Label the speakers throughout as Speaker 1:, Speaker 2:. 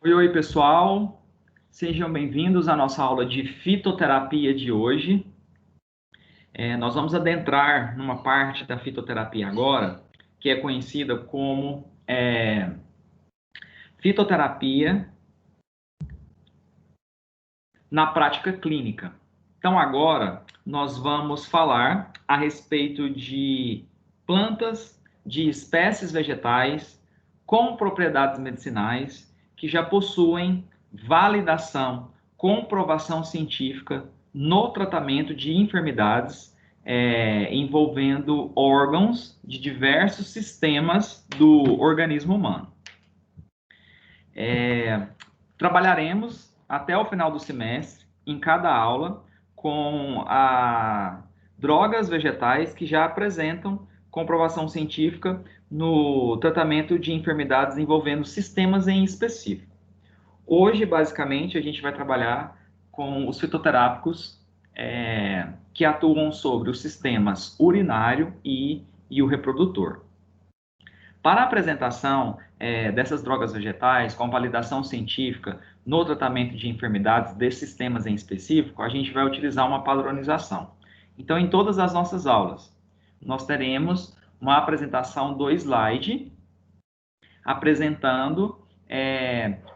Speaker 1: Oi, pessoal. Sejam bem-vindos à nossa aula de fitoterapia de hoje. Nós vamos adentrar numa parte da fitoterapia agora, que é conhecida como fitoterapia na prática clínica. Então, agora, nós vamos falar a respeito de plantas, de espécies vegetais com propriedades medicinais que já possuem validação, comprovação científica no tratamento de enfermidades envolvendo órgãos de diversos sistemas do organismo humano. Trabalharemos até o final do semestre, em cada aula, com drogas vegetais que já apresentam comprovação científica no tratamento de enfermidades envolvendo sistemas em específico. Hoje, basicamente, a gente vai trabalhar com os fitoterápicos que atuam sobre os sistemas urinário e o reprodutor. Para a apresentação dessas drogas vegetais com validação científica no tratamento de enfermidades desses sistemas em específico, a gente vai utilizar uma padronização. Então, em todas as nossas aulas, nós teremos uma apresentação do slide apresentando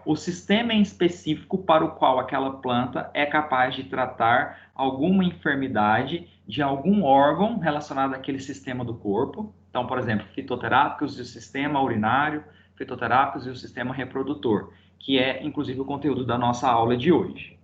Speaker 1: o sistema em específico para o qual aquela planta é capaz de tratar alguma enfermidade de algum órgão relacionado àquele sistema do corpo. Então, por exemplo, fitoterápicos e o sistema urinário, fitoterápicos e o sistema reprodutor, que é, inclusive, o conteúdo da nossa aula de hoje.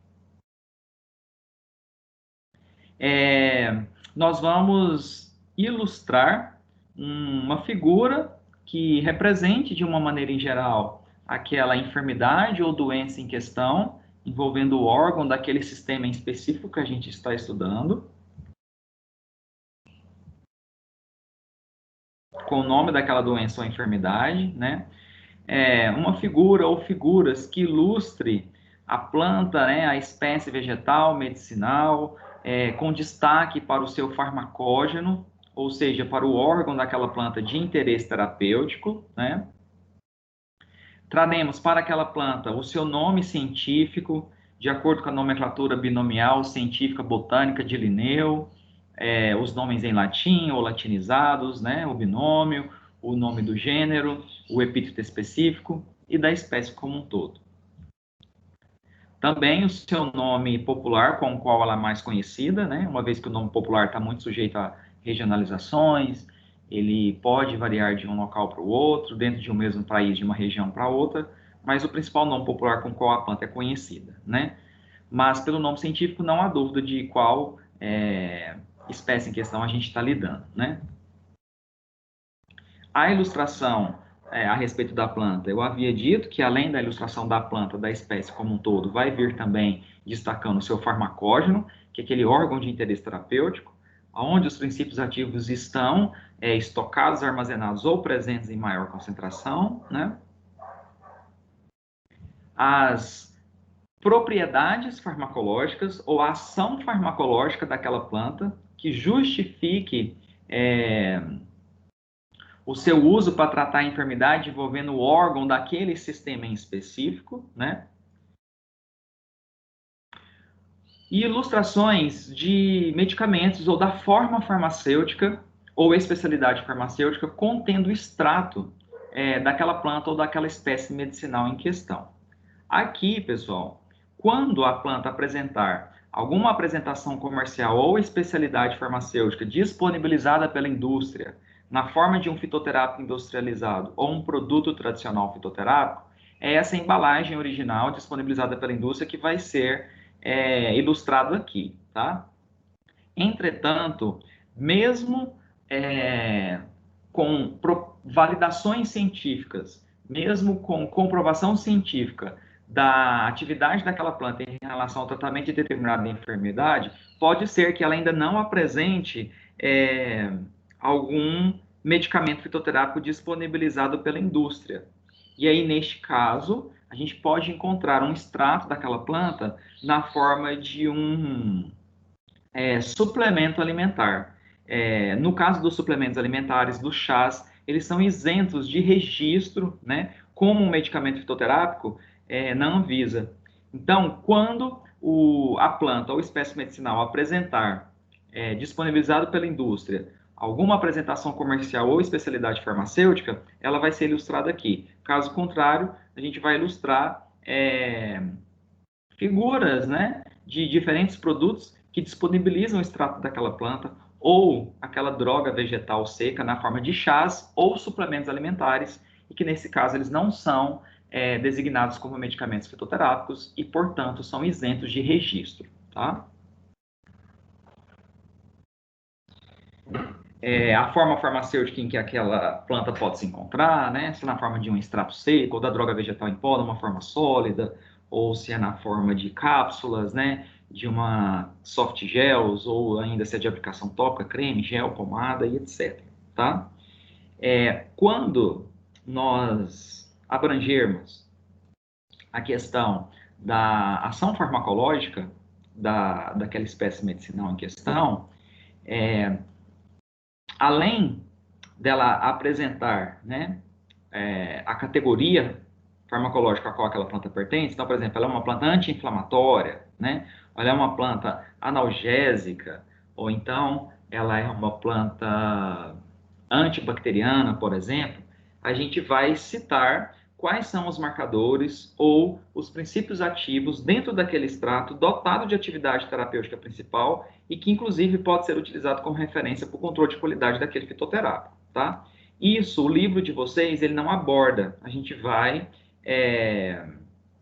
Speaker 1: Nós vamos ilustrar uma figura que represente, de uma maneira em geral, aquela enfermidade ou doença em questão, envolvendo o órgão daquele sistema em específico que a gente está estudando, com o nome daquela doença ou enfermidade, né? Uma figura ou figuras que ilustre a planta, né, a espécie vegetal, medicinal, com destaque para o seu farmacógeno, ou seja, para o órgão daquela planta de interesse terapêutico, né? Traremos para aquela planta o seu nome científico, de acordo com a nomenclatura binomial científica botânica de Linneu, os nomes em latim ou latinizados, né? O binômio, o nome do gênero, o epíteto específico e da espécie como um todo. Também o seu nome popular, com o qual ela é mais conhecida, né? Uma vez que o nome popular está muito sujeito a regionalizações, ele pode variar de um local para o outro, dentro de um mesmo país, de uma região para outra, mas o principal nome popular com o qual a planta é conhecida, né? Mas pelo nome científico não há dúvida de qual espécie em questão a gente está lidando, né? A ilustração a respeito da planta, eu havia dito que além da ilustração da planta, da espécie como um todo, vai vir também destacando o seu farmacógeno, que é aquele órgão de interesse terapêutico, onde os princípios ativos estão estocados, armazenados ou presentes em maior concentração, né? As propriedades farmacológicas ou a ação farmacológica daquela planta que justifique o seu uso para tratar a enfermidade envolvendo o órgão daquele sistema em específico, né? E ilustrações de medicamentos ou da forma farmacêutica ou especialidade farmacêutica contendo o extrato daquela planta ou daquela espécie medicinal em questão. Aqui, pessoal, quando a planta apresentar alguma apresentação comercial ou especialidade farmacêutica disponibilizada pela indústria na forma de um fitoterápico industrializado ou um produto tradicional fitoterápico, é essa embalagem original disponibilizada pela indústria que vai ser ilustrado aqui, tá? Entretanto, mesmo com validações científicas, mesmo com comprovação científica da atividade daquela planta em relação ao tratamento de determinada enfermidade, pode ser que ela ainda não apresente algum medicamento fitoterápico disponibilizado pela indústria. E aí, neste caso, a gente pode encontrar um extrato daquela planta na forma de um suplemento alimentar. No caso dos suplementos alimentares, dos chás, eles são isentos de registro, né, como um medicamento fitoterápico, na Anvisa. Então, quando a planta ou espécie medicinal apresentar, disponibilizado pela indústria, alguma apresentação comercial ou especialidade farmacêutica, ela vai ser ilustrada aqui. Caso contrário, a gente vai ilustrar figuras, né, de diferentes produtos que disponibilizam o extrato daquela planta ou aquela droga vegetal seca na forma de chás ou suplementos alimentares, e que nesse caso eles não são designados como medicamentos fitoterápicos e, portanto, são isentos de registro, tá? A forma farmacêutica em que aquela planta pode se encontrar, né? Se é na forma de um extrato seco ou da droga vegetal em pó, numa forma sólida, ou se é na forma de cápsulas, né? De uma soft gels, ou ainda se é de aplicação tópica, creme, gel, pomada e etc. Tá? Quando nós abrangermos a questão da ação farmacológica daquela espécie medicinal em questão, além dela apresentar, né, a categoria farmacológica a qual aquela planta pertence, então, por exemplo, ela é uma planta anti-inflamatória, né, ela é uma planta analgésica, ou então ela é uma planta antibacteriana, por exemplo, a gente vai citar quais são os marcadores ou os princípios ativos dentro daquele extrato dotado de atividade terapêutica principal e que, inclusive, pode ser utilizado como referência para o controle de qualidade daquele fitoterápico, tá? Isso, o livro de vocês, ele não aborda. A gente vai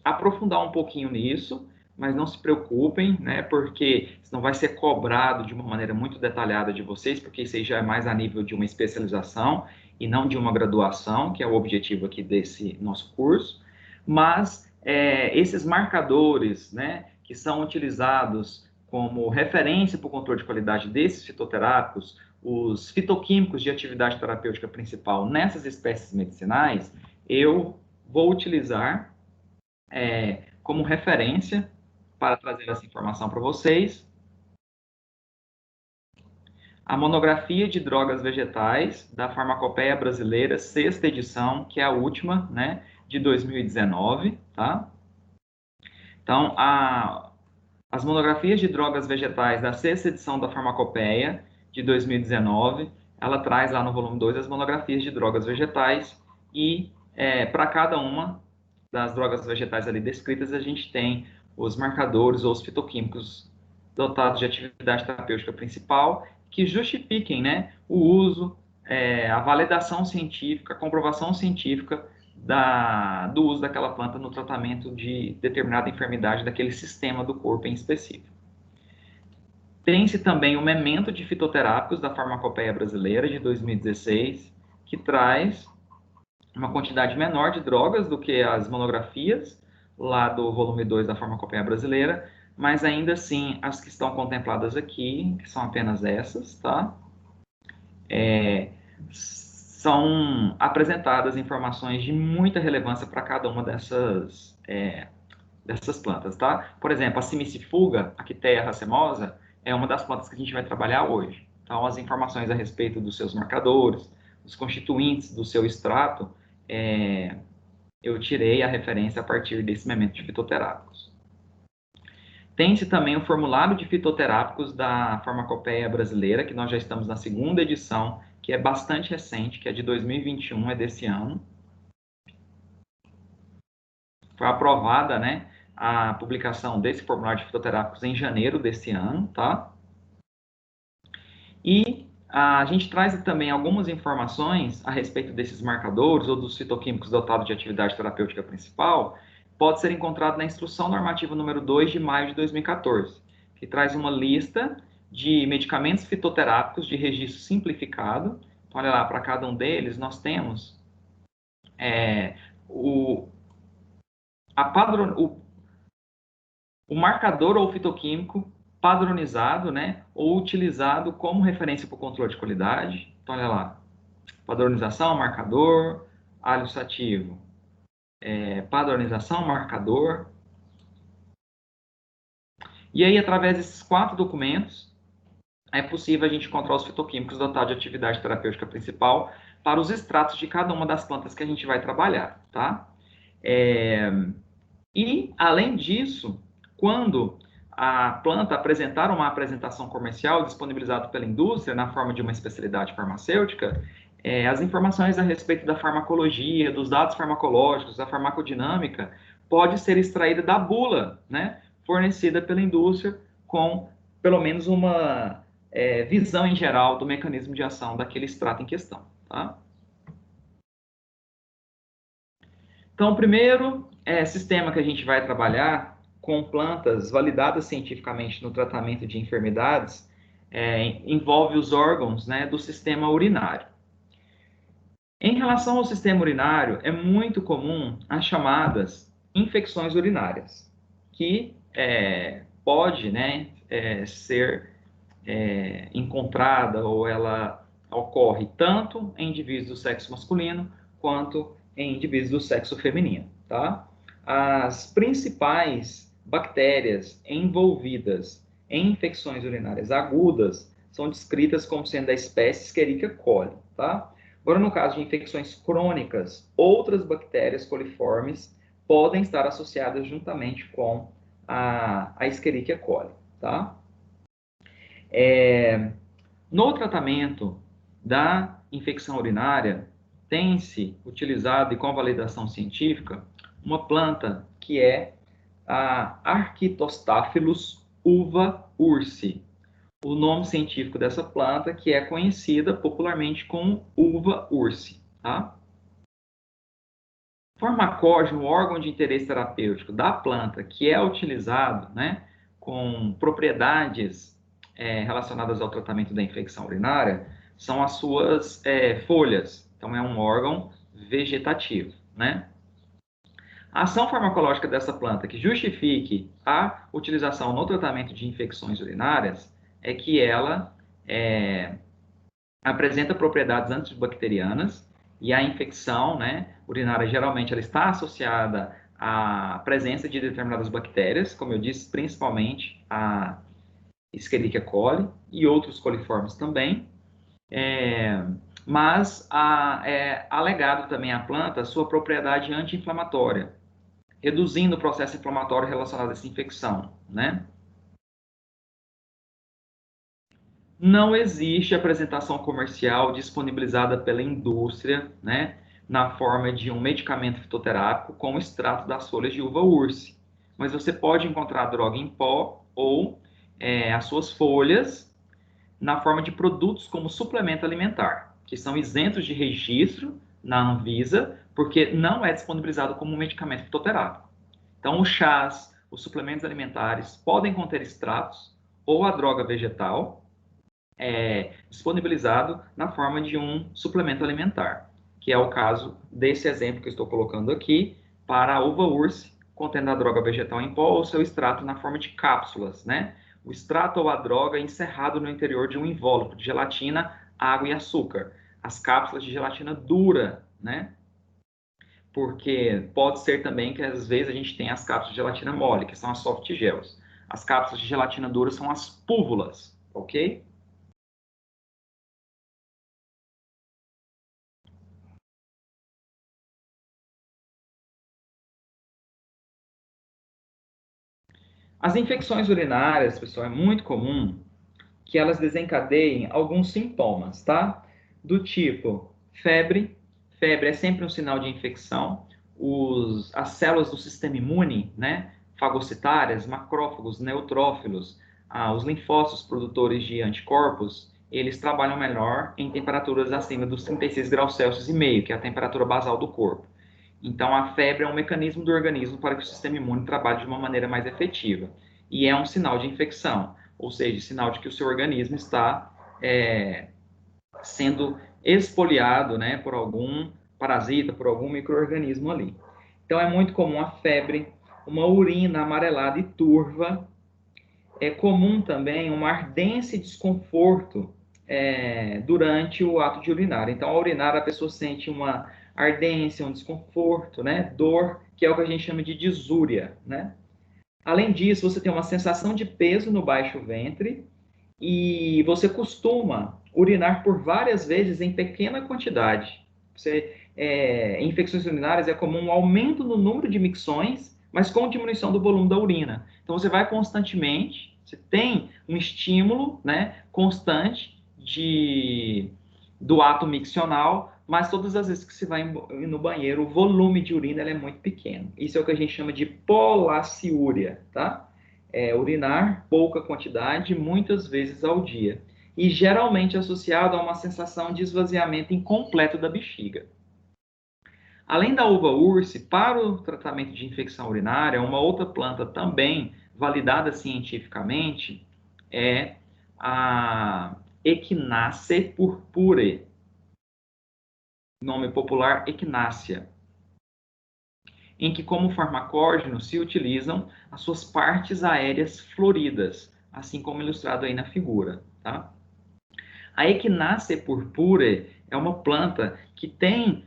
Speaker 1: aprofundar um pouquinho nisso, mas não se preocupem, né? Porque senão vai ser cobrado de uma maneira muito detalhada de vocês, porque isso aí já é mais a nível de uma especialização e não de uma graduação, que é o objetivo aqui desse nosso curso. Mas esses marcadores, né, que são utilizados como referência para o controle de qualidade desses fitoterápicos, os fitoquímicos de atividade terapêutica principal nessas espécies medicinais, eu vou utilizar como referência para trazer essa informação para vocês. A monografia de drogas vegetais da Farmacopeia Brasileira, sexta edição, que é a última, né, de 2019, tá? Então, as monografias de drogas vegetais da sexta edição da Farmacopeia de 2019, ela traz lá no volume 2 as monografias de drogas vegetais e para cada uma das drogas vegetais ali descritas, a gente tem os marcadores ou os fitoquímicos dotados de atividade terapêutica principal que justifiquem, né, o uso, a validação científica, a comprovação científica do uso daquela planta no tratamento de determinada enfermidade daquele sistema do corpo em específico. Tem-se também o Memento de Fitoterápicos da Farmacopeia Brasileira de 2016, que traz uma quantidade menor de drogas do que as monografias lá do volume 2 da Farmacopeia Brasileira, mas ainda assim as que estão contempladas aqui, que são apenas essas, tá? São apresentadas informações de muita relevância para cada uma dessas plantas, tá? Por exemplo, a Simicifuga, a Quitéa racemosa, é uma das plantas que a gente vai trabalhar hoje. Então, as informações a respeito dos seus marcadores, os constituintes do seu extrato, eu tirei a referência a partir desse memento de fitoterápicos. Tem-se também o formulário de fitoterápicos da Farmacopeia Brasileira, que nós já estamos na segunda edição, que é bastante recente, que é de 2021, é desse ano. Foi aprovada, né, a publicação desse formulário de fitoterápicos em janeiro desse ano, tá? E a gente traz também algumas informações a respeito desses marcadores ou dos fitoquímicos dotados de atividade terapêutica principal, pode ser encontrado na Instrução Normativa número 2 de maio de 2014, que traz uma lista de medicamentos fitoterápicos de registro simplificado. Então, olha lá, para cada um deles nós temos o marcador ou fitoquímico padronizado, né, ou utilizado como referência para o controle de qualidade. Então, olha lá, padronização, marcador, alho sativo, padronização, marcador. E aí, através desses 4 documentos, é possível a gente encontrar os fitoquímicos dotados de atividade terapêutica principal para os extratos de cada uma das plantas que a gente vai trabalhar, tá? E, além disso, quando a planta apresentar uma apresentação comercial disponibilizada pela indústria na forma de uma especialidade farmacêutica, as informações a respeito da farmacologia, dos dados farmacológicos, da farmacodinâmica, pode ser extraída da bula, né, fornecida pela indústria com pelo menos uma visão em geral do mecanismo de ação daquele extrato em questão. Tá? Então, o primeiro sistema que a gente vai trabalhar com plantas validadas cientificamente no tratamento de enfermidades envolve os órgãos, né, do sistema urinário. Em relação ao sistema urinário, é muito comum as chamadas infecções urinárias, que pode, né, ser encontrada ou ela ocorre tanto em indivíduos do sexo masculino quanto em indivíduos do sexo feminino, tá? As principais bactérias envolvidas em infecções urinárias agudas são descritas como sendo da espécie Escherichia coli, tá? Agora, no caso de infecções crônicas, outras bactérias coliformes podem estar associadas juntamente com a Escherichia coli, tá? No tratamento da infecção urinária, tem-se utilizado e com validação científica uma planta que é a Arquitostaphylos uva ursi. O nome científico dessa planta que é conhecida popularmente como uva ursi. Tá? O farmacógeno, o órgão de interesse terapêutico da planta que é utilizado, né, com propriedades relacionadas ao tratamento da infecção urinária, são as suas folhas. Então, é um órgão vegetativo, né? A ação farmacológica dessa planta que justifique a utilização no tratamento de infecções urinárias é que ela apresenta propriedades antibacterianas e a infecção, né, urinária geralmente ela está associada à presença de determinadas bactérias, como eu disse, principalmente a Escherichia coli e outros coliformes também, mas é alegado também à planta a sua propriedade anti-inflamatória, reduzindo o processo inflamatório relacionado a essa infecção, né? Não existe apresentação comercial disponibilizada pela indústria, né, na forma de um medicamento fitoterápico com extrato das folhas de uva ursi. Mas você pode encontrar a droga em pó ou as suas folhas na forma de produtos como suplemento alimentar, que são isentos de registro na Anvisa, porque não é disponibilizado como um medicamento fitoterápico. Então, os chás, os suplementos alimentares podem conter extratos ou a droga vegetal, disponibilizado na forma de um suplemento alimentar, que é o caso desse exemplo que eu estou colocando aqui, para a uva ursi, contendo a droga vegetal em pó ou seu extrato na forma de cápsulas, né? O extrato ou a droga é encerrado no interior de um invólucro de gelatina, água e açúcar. As cápsulas de gelatina dura, né? Porque pode ser também que às vezes a gente tem as cápsulas de gelatina mole, que são as soft gels. As cápsulas de gelatina dura são as púvulas, ok? As infecções urinárias, pessoal, é muito comum que elas desencadeiem alguns sintomas, tá? Do tipo febre. Febre é sempre um sinal de infecção. As células do sistema imune, né? Fagocitárias, macrófagos, neutrófilos, os linfócitos produtores de anticorpos, eles trabalham melhor em temperaturas acima dos 36 graus Celsius e meio, que é a temperatura basal do corpo. Então, a febre é um mecanismo do organismo para que o sistema imune trabalhe de uma maneira mais efetiva. E é um sinal de infecção, ou seja, sinal de que o seu organismo está sendo expoliado, né, por algum parasita, por algum micro-organismo ali. Então, é muito comum a febre, uma urina amarelada e turva. É comum também uma ardência e desconforto durante o ato de urinar. Então, ao urinar, a pessoa sente uma ardência, um desconforto, né? Dor, que é o que a gente chama de disúria, né? Além disso, você tem uma sensação de peso no baixo ventre e você costuma urinar por várias vezes em pequena quantidade. Em infecções urinárias é comum um aumento no número de micções, mas com diminuição do volume da urina. Então, você vai constantemente, você tem um estímulo, né, constante do ato miccional, mas todas as vezes que você vai no banheiro, o volume de urina é muito pequeno. Isso é o que a gente chama de polaciúria, tá? É urinar pouca quantidade, muitas vezes ao dia. E geralmente associado a uma sensação de esvaziamento incompleto da bexiga. Além da uva urse, para o tratamento de infecção urinária, uma outra planta também validada cientificamente é a Echinacea purpure, nome popular Echinacea, em que como farmacógeno se utilizam as suas partes aéreas floridas, assim como ilustrado aí na figura, tá? A Echinacea purpure é uma planta que tem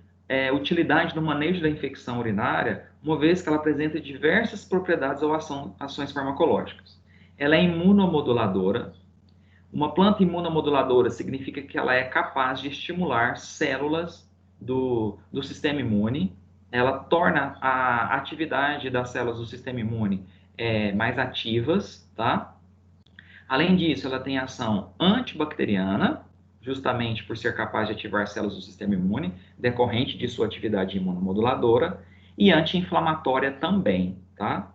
Speaker 1: utilidade no manejo da infecção urinária, uma vez que ela apresenta diversas propriedades ou ações farmacológicas. Ela é imunomoduladora. Uma planta imunomoduladora significa que ela é capaz de estimular células do sistema imune. Ela torna a atividade das células do sistema imune mais ativas, tá? Além disso, ela tem ação antibacteriana, justamente por ser capaz de ativar células do sistema imune, decorrente de sua atividade imunomoduladora, e anti-inflamatória também, tá?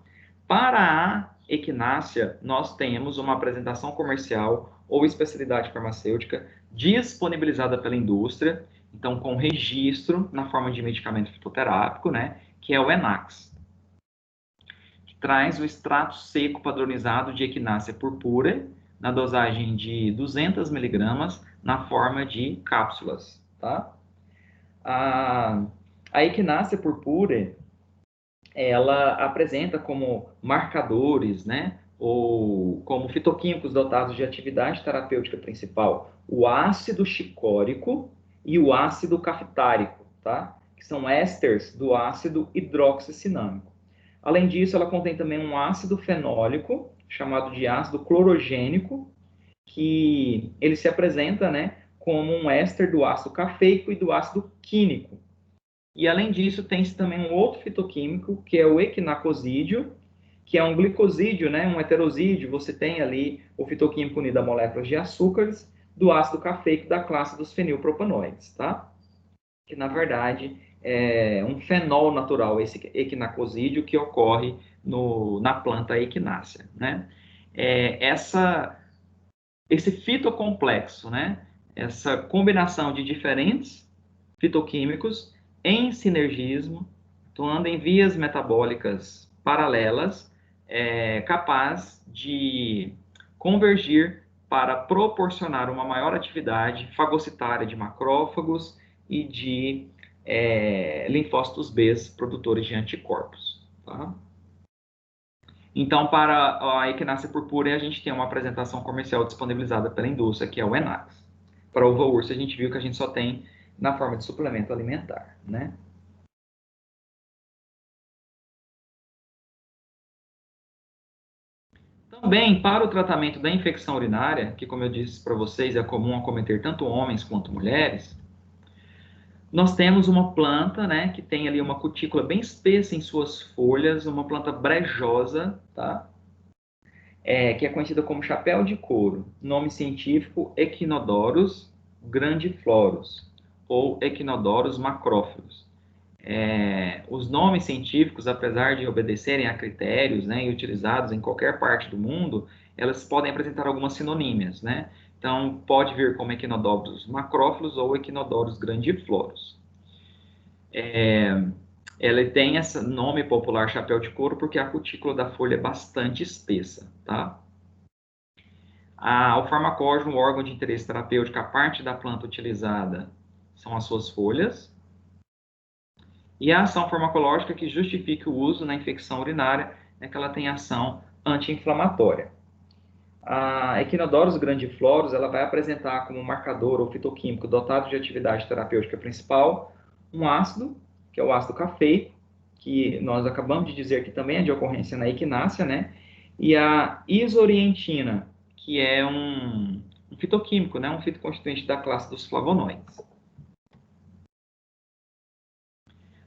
Speaker 1: Para a equinácea, nós temos uma apresentação comercial ou especialidade farmacêutica disponibilizada pela indústria, então com registro na forma de medicamento fitoterápico, né, que é o Enax. Traz o extrato seco padronizado de Echinacea purpura, na dosagem de 200 miligramas, na forma de cápsulas, tá? A Echinacea purpura, ela apresenta como marcadores, né, ou como fitoquímicos dotados de atividade terapêutica principal, o ácido chicórico e o ácido cafetárico, tá? Que são ésteres do ácido hidroxicinâmico. Além disso, ela contém também um ácido fenólico, chamado de ácido clorogênico, que ele se apresenta, né, como um éster do ácido cafeico e do ácido quínico. E além disso, tem-se também um outro fitoquímico, que é o equinacosídeo, que é um glicosídeo, né, um heterosídeo. Você tem ali o fitoquímico unido a moléculas de açúcares do ácido cafeico da classe dos fenilpropanoides, tá? Que na verdade é um fenol natural, esse equinacosídeo, que ocorre na planta equinácea, né? Esse fitocomplexo, né? Essa combinação de diferentes fitoquímicos em sinergismo, atuando em vias metabólicas paralelas, é capaz de convergir para proporcionar uma maior atividade fagocitária de macrófagos e de linfócitos B produtores de anticorpos. Tá? Então, para a equinácea purpúrea, a gente tem uma apresentação comercial disponibilizada pela indústria, que é o Enax. Para o uva urso, a gente viu que a gente só tem na forma de suplemento alimentar, né? Também, para o tratamento da infecção urinária, que, como eu disse para vocês, é comum acometer tanto homens quanto mulheres, nós temos uma planta, né, que tem ali uma cutícula bem espessa em suas folhas, uma planta brejosa, tá? Que é conhecida como chapéu de couro. Nome científico, Echinodorus grandiflorus, ou Echinodorus macrófilos. Os nomes científicos, apesar de obedecerem a critérios, né, e utilizados em qualquer parte do mundo, elas podem apresentar algumas sinonímias, né? Então, pode vir como Echinodorus macrófilos ou Echinodorus grandiflorus. Ela tem esse nome popular chapéu de couro porque a cutícula da folha é bastante espessa, tá? O farmacógeno, o órgão de interesse terapêutico, a parte da planta utilizada são as suas folhas, e a ação farmacológica que justifica o uso na infecção urinária é que ela tem ação anti-inflamatória. A Echinodorus grandiflorus, ela vai apresentar como marcador ou fitoquímico dotado de atividade terapêutica principal um ácido, que é o ácido cafeico, que nós acabamos de dizer que também é de ocorrência na equinácea, né? E a isorientina, que é um fitoquímico, né? Um fitoconstituinte da classe dos flavonoides.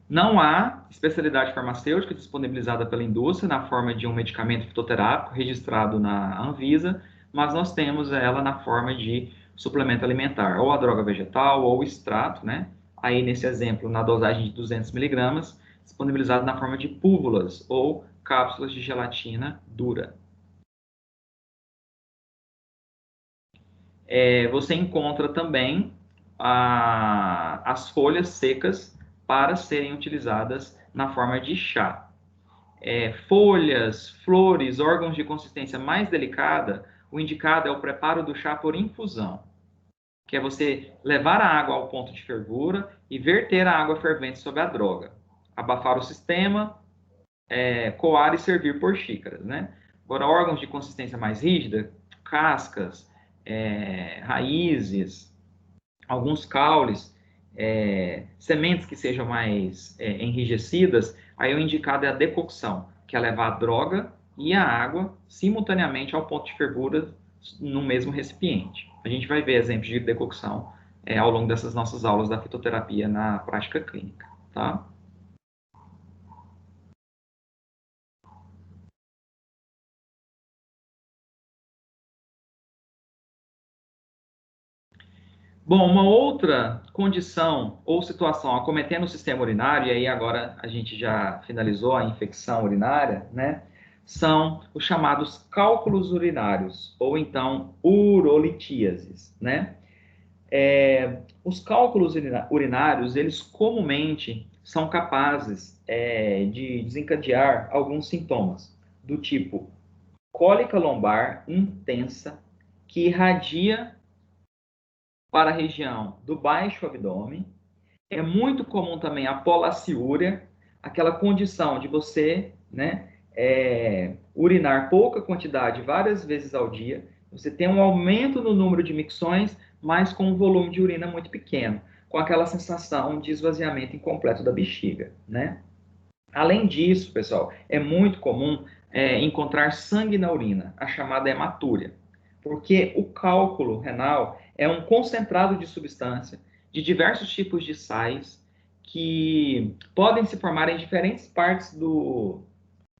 Speaker 1: Não há especialidade farmacêutica disponibilizada pela indústria na forma de um medicamento fitoterápico registrado na Anvisa, mas nós temos ela na forma de suplemento alimentar, ou a droga vegetal, ou o extrato, né? Aí, nesse exemplo, na dosagem de 200 miligramas, disponibilizado na forma de púvulas ou cápsulas de gelatina dura. Você encontra também as folhas secas para serem utilizadas na forma de chá. Folhas, flores, órgãos de consistência mais delicada, o indicado é o preparo do chá por infusão, que é você levar a água ao ponto de fervura e verter a água fervente sobre a droga, abafar o sistema, coar e servir por xícaras, né? Agora, órgãos de consistência mais rígida, cascas, raízes, alguns caules, sementes que sejam mais enrijecidas, aí o indicado é a decocção, que é levar a droga e a água simultaneamente ao ponto de fervura no mesmo recipiente. A gente vai ver exemplos de decocção ao longo dessas nossas aulas da fitoterapia na prática clínica, tá? Bom, uma outra condição ou situação acometendo o sistema urinário, e aí agora a gente já finalizou a infecção urinária, né? São os chamados cálculos urinários, ou então urolitíases, né? Os cálculos urinários, eles comumente são capazes de desencadear alguns sintomas, do tipo cólica lombar intensa, que irradia para a região do baixo abdômen. É muito comum também a polaciúria, aquela condição de você, né, urinar pouca quantidade várias vezes ao dia. Você tem um aumento no número de micções, mas com um volume de urina muito pequeno, com aquela sensação de esvaziamento incompleto da bexiga, né? Além disso, pessoal, é muito comum encontrar sangue na urina, a chamada hematúria, porque o cálculo renal é um concentrado de substância de diversos tipos de sais que podem se formar em diferentes partes do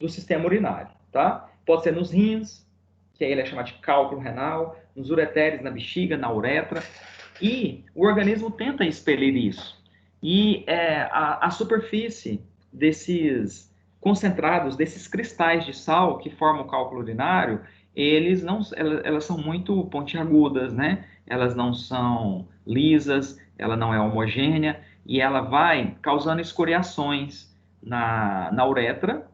Speaker 1: sistema urinário, tá? Pode ser nos rins, que aí ele é chamado de cálculo renal, nos ureteres, na bexiga, na uretra, e o organismo tenta expelir isso. E a superfície desses concentrados, desses cristais de sal que formam o cálculo urinário, elas são muito pontiagudas, né? Elas não são lisas, ela não é homogênea e ela vai causando escoriações na uretra,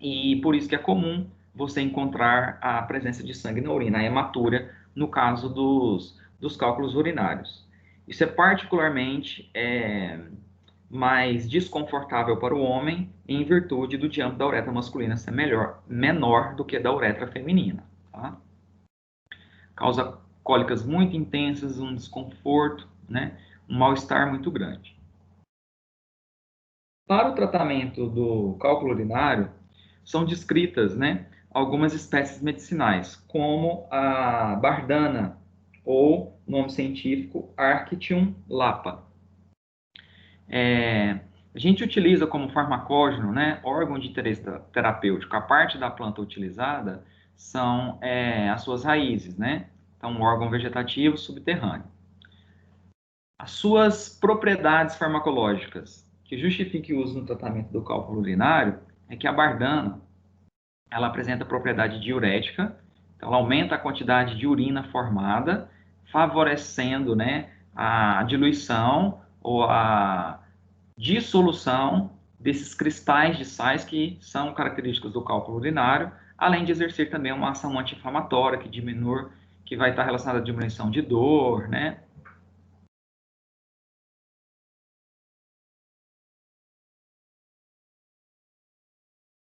Speaker 1: e por isso que é comum você encontrar a presença de sangue na urina, a hematúria, no caso dos cálculos urinários. Isso é particularmente mais desconfortável para o homem em virtude do diâmetro da uretra masculina ser menor do que da uretra feminina. Tá? Causa cólicas muito intensas, um desconforto, né? Um mal-estar muito grande. Para o tratamento do cálculo urinário, são descritas, né, algumas espécies medicinais, como a bardana, ou nome científico Arctium lapa. A gente utiliza como farmacógeno, né, órgão de interesse terapêutico. A parte da planta utilizada são as suas raízes, né? Então, um órgão vegetativo subterrâneo. As suas propriedades farmacológicas que justifiquem o uso no tratamento do cálculo urinário é que a bardana ela apresenta propriedade diurética, então ela aumenta a quantidade de urina formada, favorecendo, né, a diluição ou a dissolução desses cristais de sais que são característicos do cálculo urinário, além de exercer também uma ação anti-inflamatória que vai estar relacionada à diminuição de dor, né?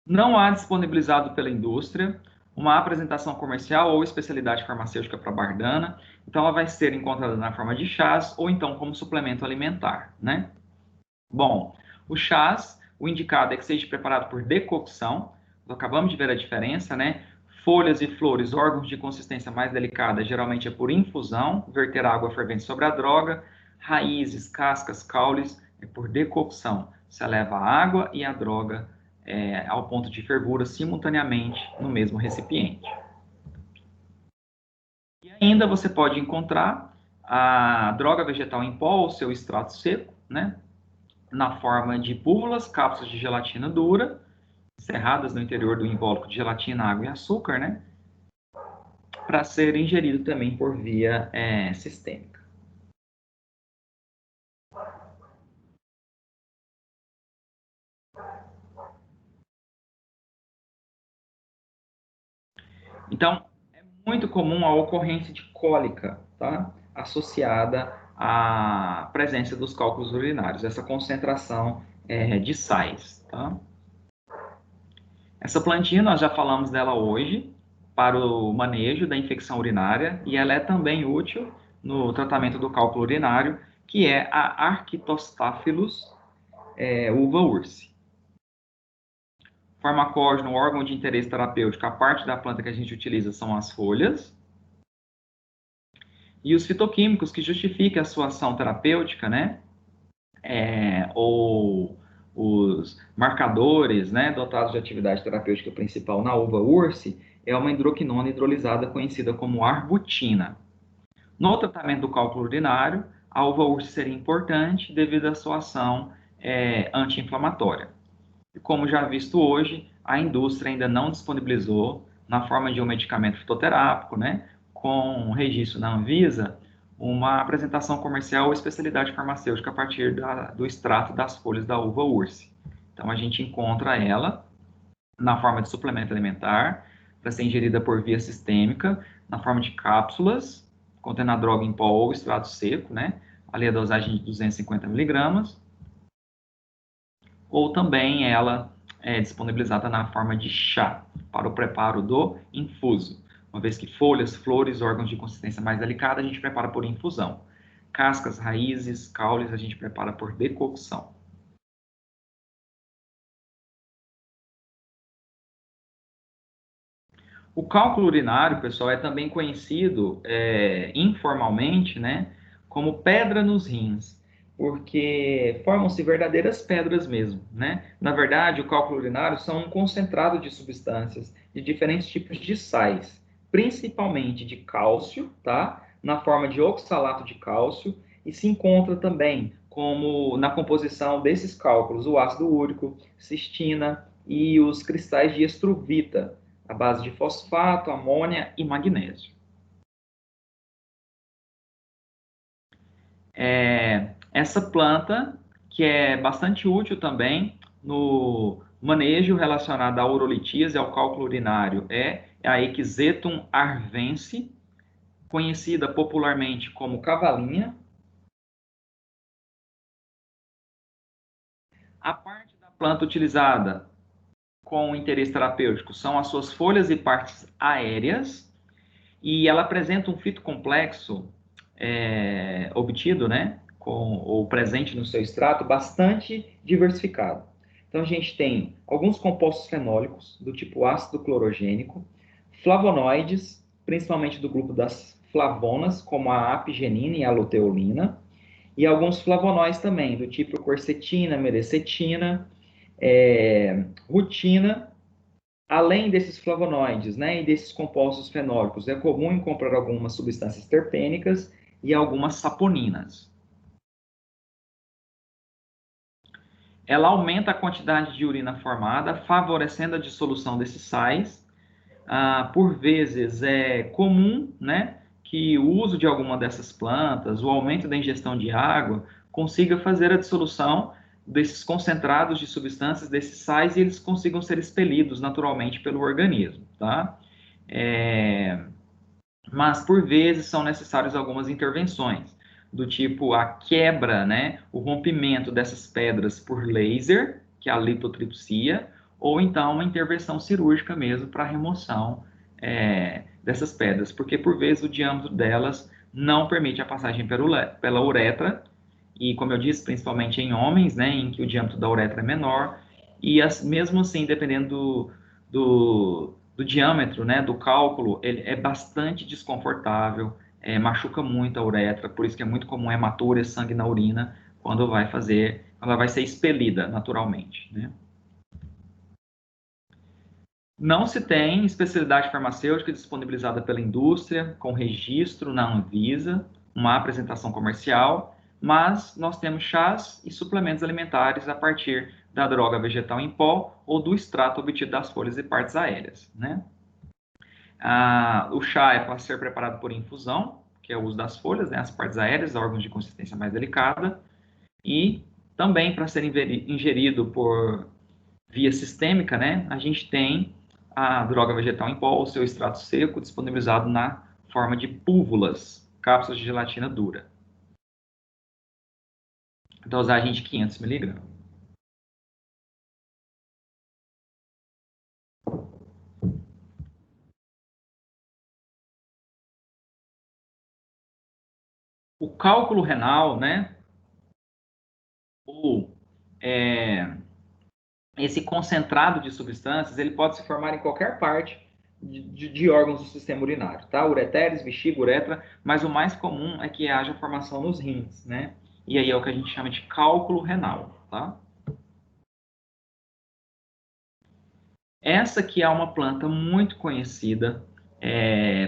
Speaker 1: Não há disponibilizado pela indústria uma apresentação comercial ou especialidade farmacêutica para bardana, então ela vai ser encontrada na forma de chás ou então como suplemento alimentar, né? Bom, o chás, o indicado é que seja preparado por decocção, nós acabamos de ver a diferença, né? Folhas e flores, órgãos de consistência mais delicada, geralmente é por infusão, verter água fervente sobre a droga, raízes, cascas, caules, é por decocção. se eleva a água e a droga ao ponto de fervura simultaneamente no mesmo recipiente. E ainda você pode encontrar a droga vegetal em pó, ou seu extrato seco, né, na forma de púvulas, cápsulas de gelatina dura, cerradas no interior do invólucro de gelatina, água e açúcar, né, para ser ingerido também por via sistêmica. Então, é muito comum a ocorrência de cólica, tá? Associada à presença dos cálculos urinários, essa concentração de sais, tá? Essa plantinha, nós já falamos dela hoje, para o manejo da infecção urinária, e ela é também útil no tratamento do cálculo urinário, que é a Arctostaphylos uva ursi. Farmacógeno, órgão de interesse terapêutico, a parte da planta que a gente utiliza são as folhas. E os fitoquímicos que justificam a sua ação terapêutica, né? Ou os marcadores, né, dotados de atividade terapêutica principal na uva ursi, é uma hidroquinona hidrolisada conhecida como arbutina. No tratamento do cálculo urinário, a uva ursi seria importante devido à sua ação anti-inflamatória. E como já visto hoje, a indústria ainda não disponibilizou, na forma de um medicamento fitoterápico, né, com registro na Anvisa, uma apresentação comercial ou especialidade farmacêutica a partir do extrato das folhas da uva ursi. Então, a gente encontra ela na forma de suplemento alimentar, para ser ingerida por via sistêmica, na forma de cápsulas, contendo a droga em pó ou extrato seco, né? Ali a dosagem de 250 miligramas, ou também ela é disponibilizada na forma de chá, para o preparo do infuso. Uma vez que folhas, flores, órgãos de consistência mais delicada, a gente prepara por infusão. Cascas, raízes, caules, a gente prepara por decocção. O cálculo urinário, pessoal, é também conhecido informalmente, né, como pedra nos rins, porque formam-se verdadeiras pedras mesmo, né? Na verdade, o cálculo urinário são um concentrado de substâncias de diferentes tipos de sais, principalmente de cálcio, tá? Na forma de oxalato de cálcio, e se encontra também como na composição desses cálculos o ácido úrico, cistina e os cristais de estruvita, à base de fosfato, amônia e magnésio. Essa planta, que é bastante útil também no manejo relacionado à urolitíase e ao cálculo urinário, é a Equisetum arvense, conhecida popularmente como cavalinha. A parte da planta utilizada com interesse terapêutico são as suas folhas e partes aéreas, e ela apresenta um fitocomplexo obtido, né, ou presente no seu extrato, bastante diversificado. Então, a gente tem alguns compostos fenólicos, do tipo ácido clorogênico, flavonoides, principalmente do grupo das flavonas, como a apigenina e a luteolina, e alguns flavonoides também, do tipo quercetina, merecetina, rutina. Além desses flavonoides, né, e desses compostos fenólicos, é comum encontrar algumas substâncias terpênicas e algumas saponinas. Ela aumenta a quantidade de urina formada, favorecendo a dissolução desses sais. Por vezes é comum, né, que o uso de alguma dessas plantas, o aumento da ingestão de água, consiga fazer a dissolução desses concentrados de substâncias, desses sais, e eles consigam ser expelidos naturalmente pelo organismo, tá? Mas, por vezes, são necessárias algumas intervenções, do tipo a quebra, né, o rompimento dessas pedras por laser, que é a litotripsia, ou então uma intervenção cirúrgica mesmo para a remoção dessas pedras, porque por vezes o diâmetro delas não permite a passagem pela uretra, e como eu disse, principalmente em homens, né, em que o diâmetro da uretra é menor, e mesmo assim, dependendo do diâmetro, né, do cálculo, ele é bastante desconfortável, machuca muito a uretra, por isso que é muito comum hematuria, sangue na urina, quando ela vai ser expelida naturalmente, né? Não se tem especialidade farmacêutica disponibilizada pela indústria, com registro na Anvisa, uma apresentação comercial, mas nós temos chás e suplementos alimentares a partir da droga vegetal em pó ou do extrato obtido das folhas e partes aéreas, né? O chá é para ser preparado por infusão, que é o uso das folhas, né, as partes aéreas, órgãos de consistência mais delicada, e também para ser ingerido por via sistêmica, né, a gente tem a droga vegetal em pó, o seu extrato seco, disponibilizado na forma de púvulas, cápsulas de gelatina dura. Dosagem de 500 mg. O cálculo renal, né, ou esse concentrado de substâncias, ele pode se formar em qualquer parte de órgãos do sistema urinário, tá? Ureteres, bexiga, uretra, mas o mais comum é que haja formação nos rins, né? E aí é o que a gente chama de cálculo renal, tá? Essa que é uma planta muito conhecida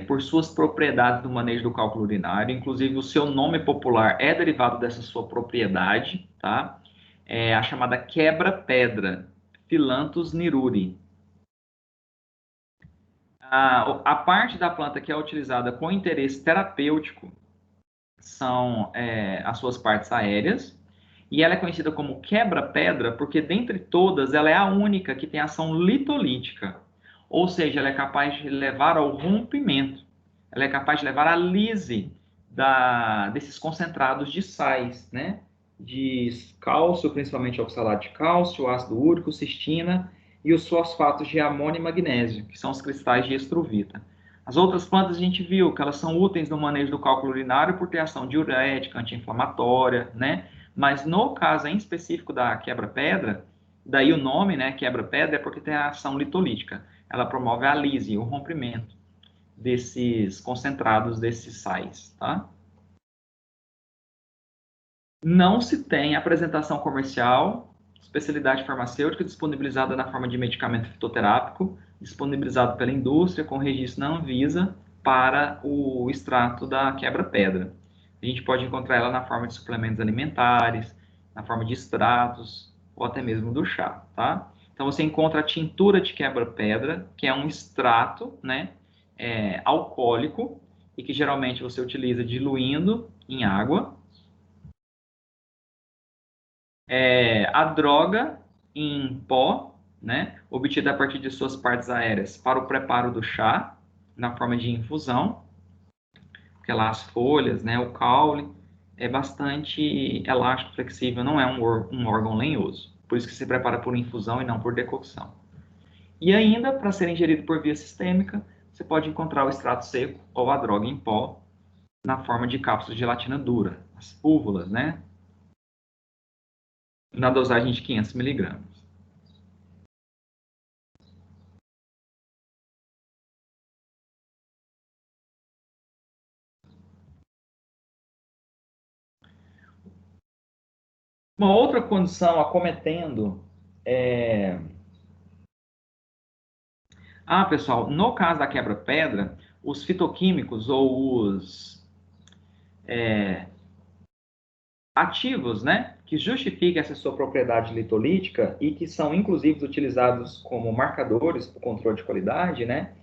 Speaker 1: por suas propriedades no manejo do cálculo urinário, inclusive o seu nome popular é derivado dessa sua propriedade, tá? É a chamada quebra-pedra, Philanthus niruri. A parte da planta que é utilizada com interesse terapêutico são as suas partes aéreas, e ela é conhecida como quebra-pedra porque, dentre todas, ela é a única que tem ação litolítica, ou seja, ela é capaz de levar ao rompimento, ela é capaz de levar à lise desses concentrados de sais, né? De cálcio, principalmente oxalato de cálcio, ácido úrico, cistina e os fosfatos de amônio e magnésio, que são os cristais de estruvita. As outras plantas a gente viu que elas são úteis no manejo do cálculo urinário por ter ação diurética, anti-inflamatória, né? Mas no caso em específico da quebra-pedra, daí o nome, né, quebra-pedra, é porque tem a ação litolítica. Ela promove a lise, o rompimento desses concentrados, desses sais, tá? Não se tem apresentação comercial, especialidade farmacêutica disponibilizada na forma de medicamento fitoterápico, disponibilizado pela indústria com registro na Anvisa para o extrato da quebra-pedra. A gente pode encontrar ela na forma de suplementos alimentares, na forma de extratos ou até mesmo do chá, tá? Então você encontra a tintura de quebra-pedra, que é um extrato, né, alcoólico e que geralmente você utiliza diluindo em água. A droga em pó, né, obtida a partir de suas partes aéreas para o preparo do chá, na forma de infusão, porque lá as folhas, né, o caule, é bastante elástico, flexível, não é um órgão lenhoso. Por isso que se prepara por infusão e não por decocção. E ainda, para ser ingerido por via sistêmica, você pode encontrar o extrato seco ou a droga em pó, na forma de cápsulas de gelatina dura, as púvulas, né, na dosagem de 500 miligramas. Uma outra condição acometendo pessoal, no caso da quebra-pedra, os fitoquímicos ou os ativos, né, que justificam essa sua propriedade litolítica e que são inclusive utilizados como marcadores para o controle de qualidade, né,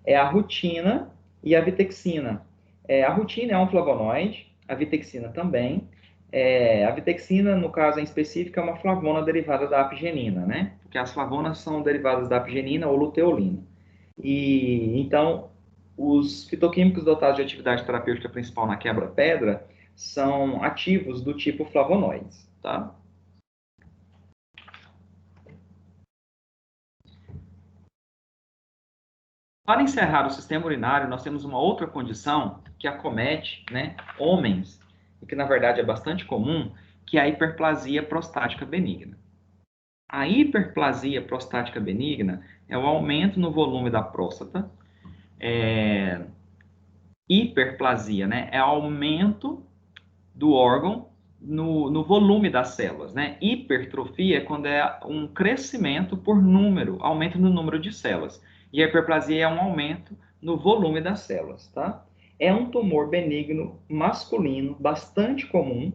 Speaker 1: é a rutina e a vitexina. A rutina é um flavonoide, a vitexina também. A vitexina, no caso em específico, é uma flavona derivada da apigenina, né? Porque as flavonas são derivadas da apigenina ou luteolina. E então, os fitoquímicos dotados de atividade terapêutica principal na quebra-pedra são ativos do tipo flavonoides, tá? Para encerrar o sistema urinário, nós temos uma outra condição que acomete, né, homens, e que na verdade é bastante comum, que é a hiperplasia prostática benigna. A hiperplasia prostática benigna é o aumento no volume da próstata. Hiperplasia, né, é aumento do órgão no volume das células, né? Hipertrofia é quando é um crescimento por número, aumento no número de células. E a hiperplasia é um aumento no volume das células, tá? É um tumor benigno masculino bastante comum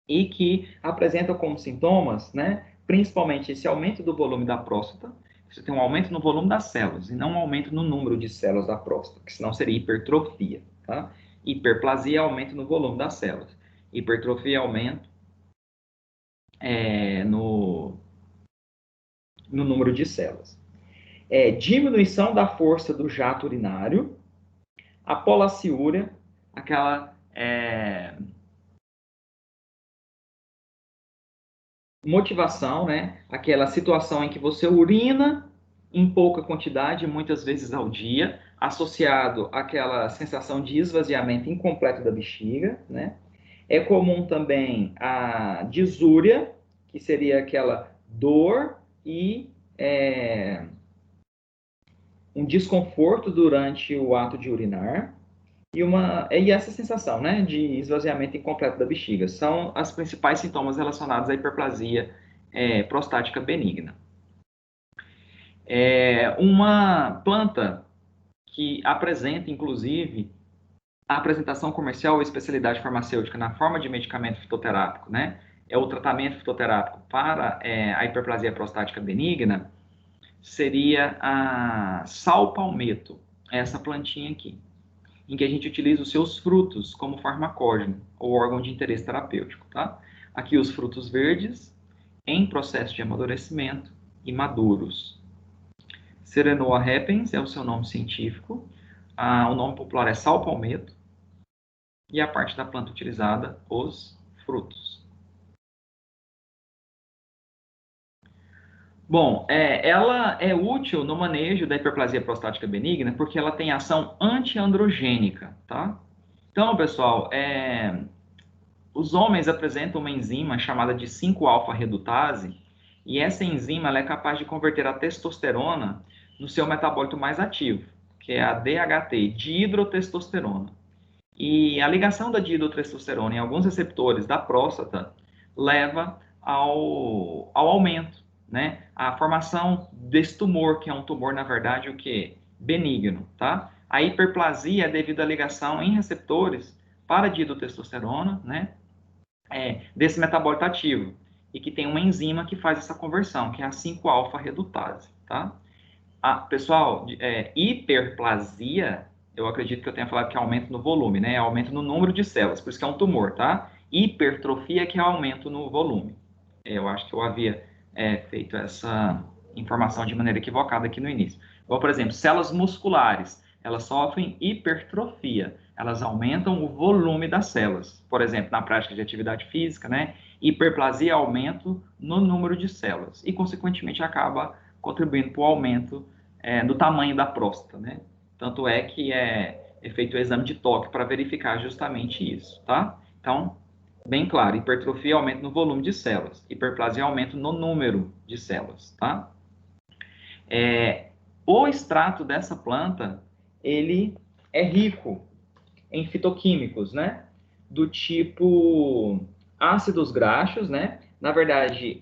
Speaker 1: e que apresenta como sintomas, né, principalmente esse aumento do volume da próstata. Você tem um aumento no volume das células e não um aumento no número de células da próstata, que senão seria hipertrofia, tá? Hiperplasia é aumento no volume das células. Hipertrofia é aumento no número de células. Diminuição da força do jato urinário, a polaciúria, aquela motivação, né? Aquela situação em que você urina em pouca quantidade, muitas vezes ao dia, associado àquela sensação de esvaziamento incompleto da bexiga, né? É comum também a disúria, que seria aquela dor e um desconforto durante o ato de urinar. E essa sensação, né, de esvaziamento incompleto da bexiga são as principais sintomas relacionados à hiperplasia prostática benigna. Uma planta que apresenta, inclusive, a apresentação comercial ou especialidade farmacêutica na forma de medicamento fitoterápico, né, é o tratamento fitoterápico para a hiperplasia prostática benigna, seria a salpalmeto, essa plantinha aqui, em que a gente utiliza os seus frutos como farmacógeno, ou órgão de interesse terapêutico, tá? Aqui os frutos verdes, em processo de amadurecimento e maduros. Serenoa repens é o seu nome científico, o nome popular é salpalmeto, e a parte da planta utilizada, os frutos. Bom, ela é útil no manejo da hiperplasia prostática benigna porque ela tem ação antiandrogênica, tá? Então, pessoal, os homens apresentam uma enzima chamada de 5-alfa-redutase, e essa enzima ela é capaz de converter a testosterona no seu metabólito mais ativo, que é a DHT, dihidrotestosterona. E a ligação da dihidrotestosterona em alguns receptores da próstata leva ao aumento, né? A formação desse tumor, que é um tumor, na verdade, o que? Benigno, tá? A hiperplasia é devido à ligação em receptores para dihidrotestosterona, né? Desse metabólito ativo, e que tem uma enzima que faz essa conversão, que é a 5-alfa-redutase, tá? Pessoal, hiperplasia, eu acredito que eu tenha falado que é aumento no volume, né? É aumento no número de células, por isso que é um tumor, tá? Hipertrofia que é aumento no volume. Eu acho que eu havia feito essa informação de maneira equivocada aqui no início. Ou, por exemplo, células musculares, elas sofrem hipertrofia, elas aumentam o volume das células. Por exemplo, na prática de atividade física, né? Hiperplasia é aumento no número de células e, consequentemente, acaba contribuindo para o aumento do tamanho da próstata, né? Tanto é que é feito o exame de toque para verificar justamente isso, tá? Então, bem claro, hipertrofia é aumento no volume de células, hiperplasia é aumento no número de células, tá? O extrato dessa planta, ele é rico em fitoquímicos, né? Do tipo ácidos graxos, né? Na verdade,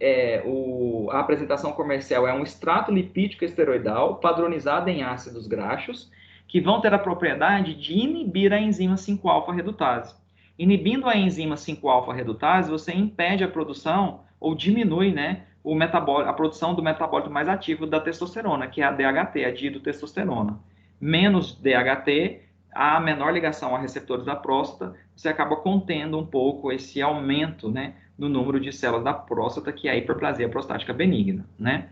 Speaker 1: a apresentação comercial é um extrato lipídico esteroidal padronizado em ácidos graxos que vão ter a propriedade de inibir a enzima 5-alfa-redutase. Inibindo a enzima 5-alfa-redutase, você impede a produção ou diminui, né, a produção do metabólito mais ativo da testosterona, que é a DHT, a dihidrotestosterona. Menos DHT, a menor ligação a receptores da próstata, você acaba contendo um pouco esse aumento, né, no número de células da próstata, que é a hiperplasia prostática benigna, né?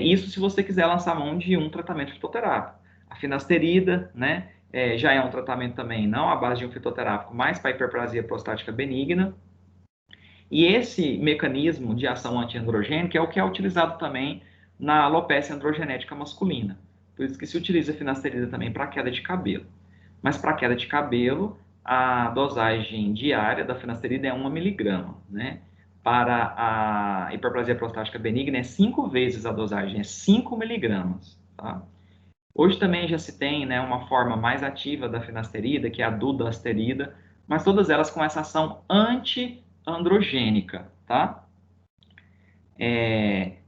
Speaker 1: Isso se você quiser lançar mão de um tratamento fitoterápico. A finasterida, né, já é um tratamento também, não à base de um fitoterápico, mas para a hiperplasia prostática benigna. E esse mecanismo de ação antiandrogênica é o que é utilizado também na alopecia androgenética masculina. Por isso que se utiliza a finasterida também para queda de cabelo. Mas para queda de cabelo, a dosagem diária da finasterida é 1 miligrama, né? Para a hiperplasia prostática benigna é 5 vezes a dosagem, é 5 miligramas, tá? Hoje também já se tem, né, uma forma mais ativa da finasterida, que é a dudasterida, mas todas elas com essa ação anti-androgênica, tá?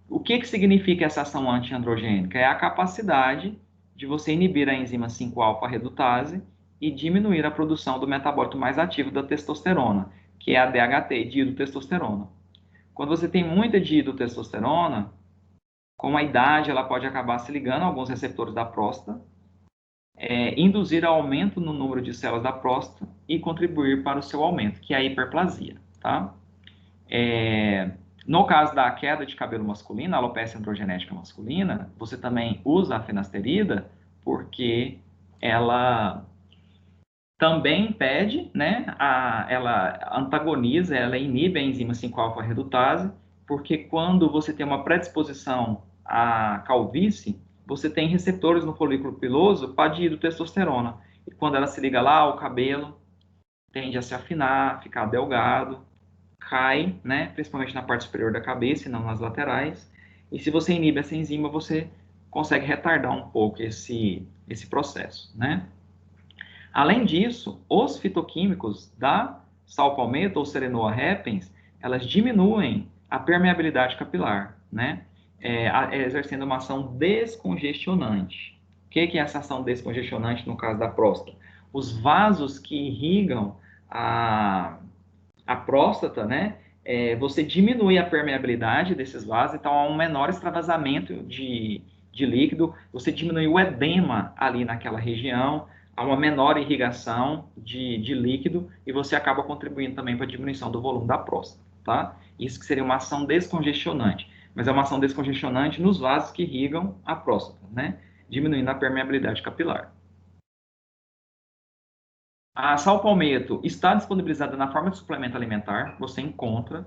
Speaker 1: O que significa essa ação anti-androgênica? É a capacidade de você inibir a enzima 5-alfa-redutase e diminuir a produção do metabólito mais ativo da testosterona, que é a DHT, dihidrotestosterona. Quando você tem muita dihidrotestosterona, com a idade ela pode acabar se ligando a alguns receptores da próstata, induzir aumento no número de células da próstata e contribuir para o seu aumento, que é a hiperplasia, tá? No caso da queda de cabelo masculino, a alopecia androgenética masculina, você também usa a finasterida porque ela também impede, né, ela antagoniza, ela inibe a enzima 5-alfa-redutase, porque quando você tem uma predisposição à calvície, você tem receptores no folículo piloso para dihidrotestosterona. E quando ela se liga lá, o cabelo tende a se afinar, ficar delgado, cai, né, principalmente na parte superior da cabeça e não nas laterais. E se você inibe essa enzima, você consegue retardar um pouco esse processo, né? Além disso, os fitoquímicos da sal-palmeto ou Serenoa repens, elas diminuem a permeabilidade capilar, né? Exercendo uma ação descongestionante. O que é essa ação descongestionante no caso da próstata? Os vasos que irrigam a próstata, né? Você diminui a permeabilidade desses vasos, então há um menor extravasamento de líquido, você diminui o edema ali naquela região, há uma menor irrigação de líquido e você acaba contribuindo também para a diminuição do volume da próstata, tá? Isso que seria uma ação descongestionante, mas é uma ação descongestionante nos vasos que irrigam a próstata, né? Diminuindo a permeabilidade capilar. A sal palmeto está disponibilizada na forma de suplemento alimentar, você encontra,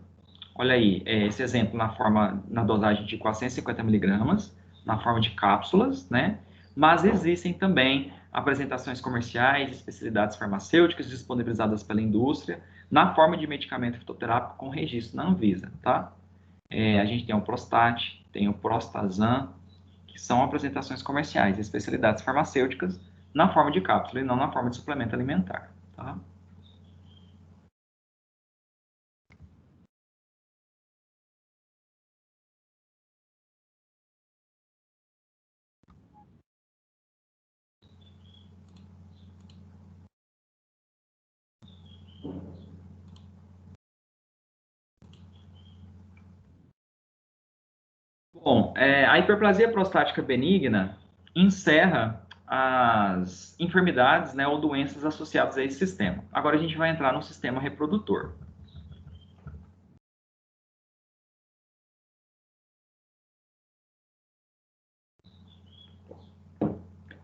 Speaker 1: olha aí, esse exemplo na dosagem de 450 miligramas, na forma de cápsulas, né? Mas existem também apresentações comerciais, especialidades farmacêuticas disponibilizadas pela indústria, na forma de medicamento fitoterápico com registro na Anvisa, tá? A gente tem o Prostat, tem o Prostazan, que são apresentações comerciais, especialidades farmacêuticas na forma de cápsula e não na forma de suplemento alimentar, tá? Bom, a hiperplasia prostática benigna encerra as enfermidades, né, ou doenças associadas a esse sistema. Agora a gente vai entrar no sistema reprodutor.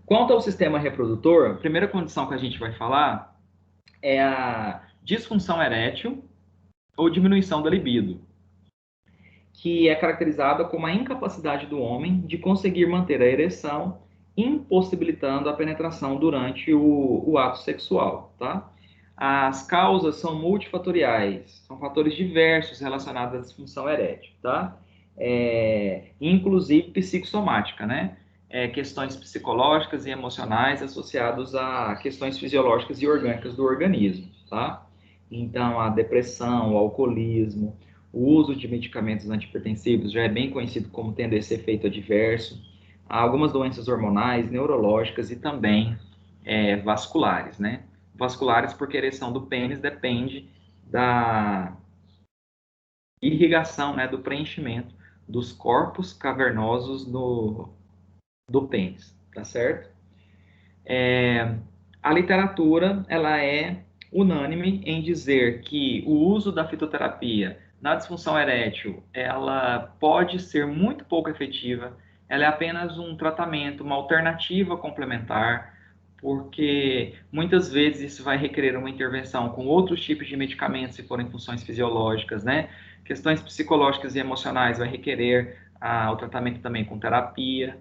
Speaker 1: Quanto ao sistema reprodutor, a primeira condição que a gente vai falar é a disfunção erétil ou diminuição da libido, que é caracterizada como a incapacidade do homem de conseguir manter a ereção, impossibilitando a penetração durante o ato sexual, tá? As causas são multifatoriais, são fatores diversos relacionados à disfunção erétil, tá? Inclusive psicossomática, né? Questões psicológicas e emocionais associadas a questões fisiológicas e orgânicas do organismo, tá? Então, a depressão, o alcoolismo, o uso de medicamentos antihipertensivos já é bem conhecido como tendo esse efeito adverso. Há algumas doenças hormonais, neurológicas e também vasculares, né? Vasculares porque a ereção do pênis depende da irrigação, né, do preenchimento dos corpos cavernosos do pênis, tá certo? A literatura, ela é unânime em dizer que o uso da fitoterapia na disfunção erétil, ela pode ser muito pouco efetiva, ela é apenas um tratamento, uma alternativa complementar, porque muitas vezes isso vai requerer uma intervenção com outros tipos de medicamentos, se forem funções fisiológicas, né? Questões psicológicas e emocionais vai requerer o tratamento também com terapia,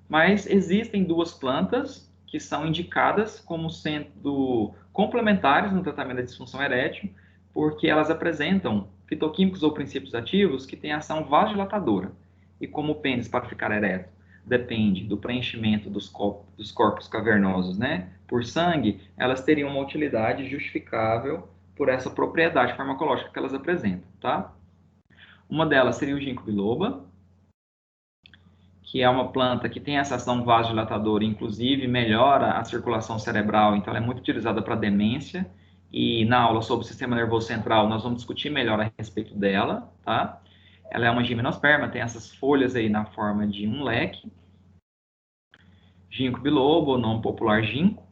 Speaker 1: mas existem duas plantas que são indicadas como sendo complementares no tratamento da disfunção erétil, porque elas apresentam fitoquímicos ou princípios ativos que têm ação vasodilatadora. E como o pênis, para ficar ereto, depende do preenchimento dos corpos cavernosos, né, por sangue, elas teriam uma utilidade justificável por essa propriedade farmacológica que elas apresentam, tá? Uma delas seria o ginkgo biloba, que é uma planta que tem essa ação vasodilatadora, inclusive melhora a circulação cerebral, então ela é muito utilizada para demência. E na aula sobre o sistema nervoso central nós vamos discutir melhor a respeito dela, tá? Ela é uma gimnosperma, tem essas folhas aí na forma de um leque. Ginkgo biloba, o nome popular ginkgo,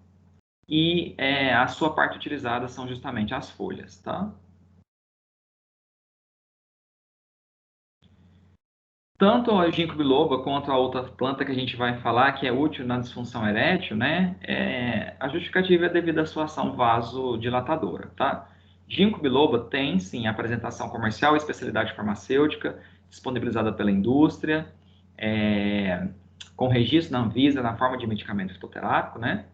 Speaker 1: e a sua parte utilizada são justamente as folhas, tá? Tanto a ginkgo biloba quanto a outra planta que a gente vai falar, que é útil na disfunção erétil, né? A justificativa é devido à sua ação vasodilatadora, tá? Ginkgo biloba tem, sim, apresentação comercial e especialidade farmacêutica disponibilizada pela indústria, com registro na Anvisa na forma de medicamento fitoterápico, né?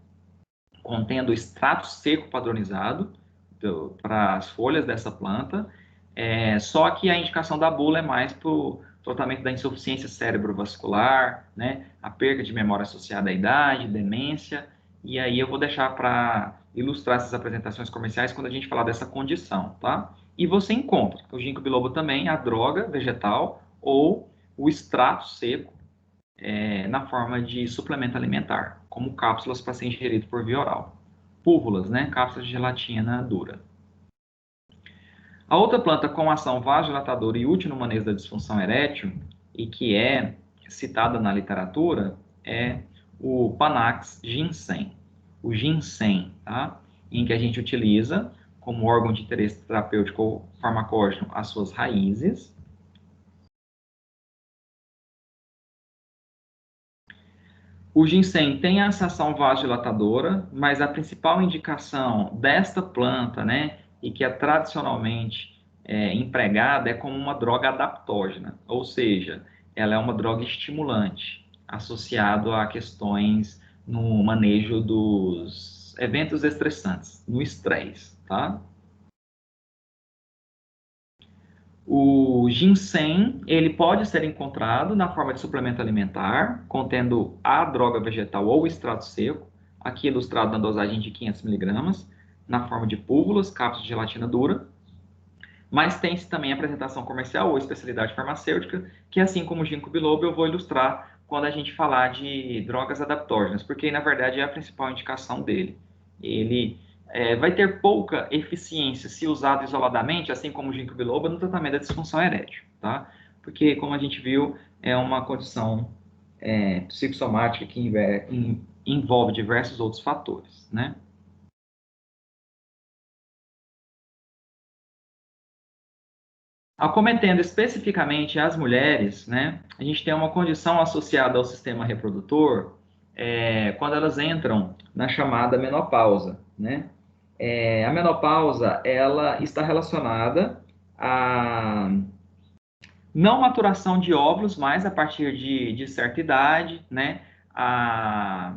Speaker 1: Contendo extrato seco padronizado para as folhas dessa planta, só que a indicação da bula é mais para o tratamento da insuficiência cerebrovascular, né, a perda de memória associada à idade, demência, e aí eu vou deixar para ilustrar essas apresentações comerciais quando a gente falar dessa condição, tá? E você encontra o ginkgo biloba também, a droga vegetal ou o extrato seco na forma de suplemento alimentar, como cápsulas para ser ingerido por via oral. Púvulas, né? Cápsulas de gelatina dura. A outra planta com ação vasodilatadora e útil no manejo da disfunção erétil, e que é citada na literatura, é o Panax ginseng. O ginseng, tá? Em que a gente utiliza como órgão de interesse terapêutico ou farmacógeno as suas raízes. O ginseng tem essa ação vasodilatadora, mas a principal indicação desta planta, né, e que é tradicionalmente empregada, é como uma droga adaptógena, ou seja, ela é uma droga estimulante, associado a questões no manejo dos eventos estressantes, no estresse, tá? O ginseng, ele pode ser encontrado na forma de suplemento alimentar, contendo a droga vegetal ou extrato seco, aqui ilustrado na dosagem de 500 miligramas, na forma de púvulas, cápsulas de gelatina dura, mas tem-se também a apresentação comercial ou especialidade farmacêutica, que assim como o ginkgo biloba eu vou ilustrar quando a gente falar de drogas adaptógenas, porque na verdade é a principal indicação dele. Ele vai ter pouca eficiência se usado isoladamente, assim como o ginkgo biloba, no tratamento da disfunção erétil, tá? Porque, como a gente viu, é uma condição psicossomática que envolve diversos outros fatores, né? Acometendo especificamente as mulheres, né, a gente tem uma condição associada ao sistema reprodutor quando elas entram na chamada menopausa, né? A menopausa, ela está relacionada à não maturação de óvulos, mas a partir de certa idade, né, a,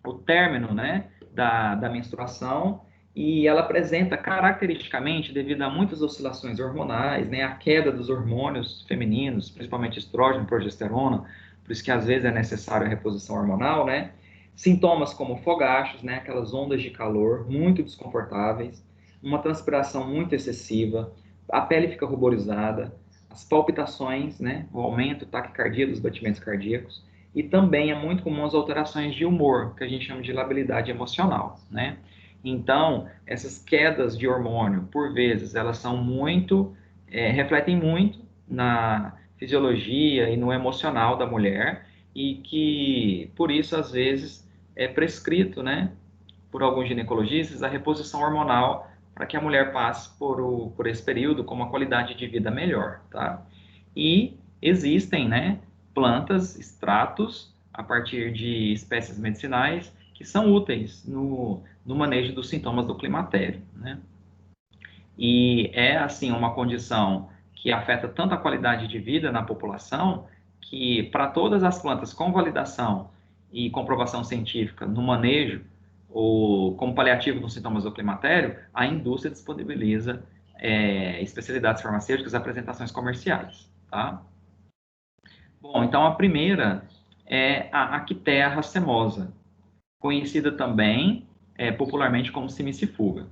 Speaker 1: o término, né, da menstruação, e ela apresenta caracteristicamente, devido a muitas oscilações hormonais, né, a queda dos hormônios femininos, principalmente estrógeno, progesterona, por isso que às vezes é necessária a reposição hormonal, né, sintomas como fogachos, né, aquelas ondas de calor muito desconfortáveis, uma transpiração muito excessiva, a pele fica ruborizada, as palpitações, né, o aumento, taquicardia dos batimentos cardíacos, e também é muito comum as alterações de humor, que a gente chama de labilidade emocional, né? Então, essas quedas de hormônio, por vezes, elas são muito, refletem muito na fisiologia e no emocional da mulher, e que, por isso, às vezes, é prescrito, né, por alguns ginecologistas, a reposição hormonal para que a mulher passe por esse período com uma qualidade de vida melhor, tá? E existem, né, plantas, extratos, a partir de espécies medicinais, que são úteis no manejo dos sintomas do climatério, né? E é, assim, uma condição que afeta tanto a qualidade de vida na população, que para todas as plantas com validação e comprovação científica no manejo, ou como paliativo dos sintomas do climatério, a indústria disponibiliza especialidades farmacêuticas, apresentações comerciais, tá? Bom, então a primeira é a Actea racemosa, conhecida também popularmente como simicifuga.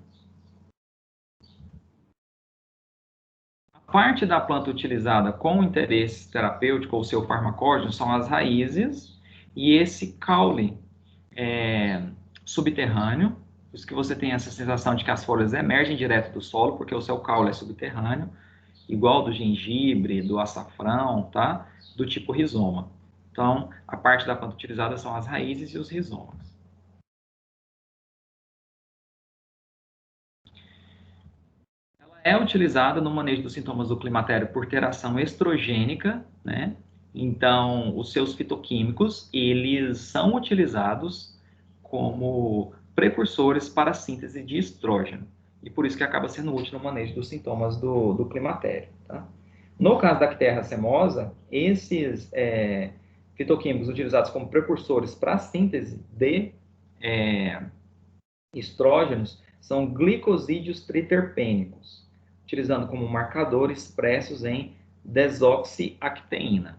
Speaker 1: Parte da planta utilizada com interesse terapêutico ou seu farmacógeno são as raízes e esse caule subterrâneo, por isso que você tem essa sensação de que as folhas emergem direto do solo, porque o seu caule é subterrâneo, igual do gengibre, do açafrão, tá? Do tipo rizoma. Então, a parte da planta utilizada são as raízes e os rizomas. Ela é utilizada no manejo dos sintomas do climatério por ter ação estrogênica, né? Então, os seus fitoquímicos, eles são utilizados como precursores para a síntese de estrógeno. E por isso que acaba sendo útil no manejo dos sintomas do climatério, tá? No caso da Cterra racemosa, esses fitoquímicos utilizados como precursores para a síntese de estrógenos são glicosídeos triterpênicos, utilizando como marcador expressos em desoxiacteína.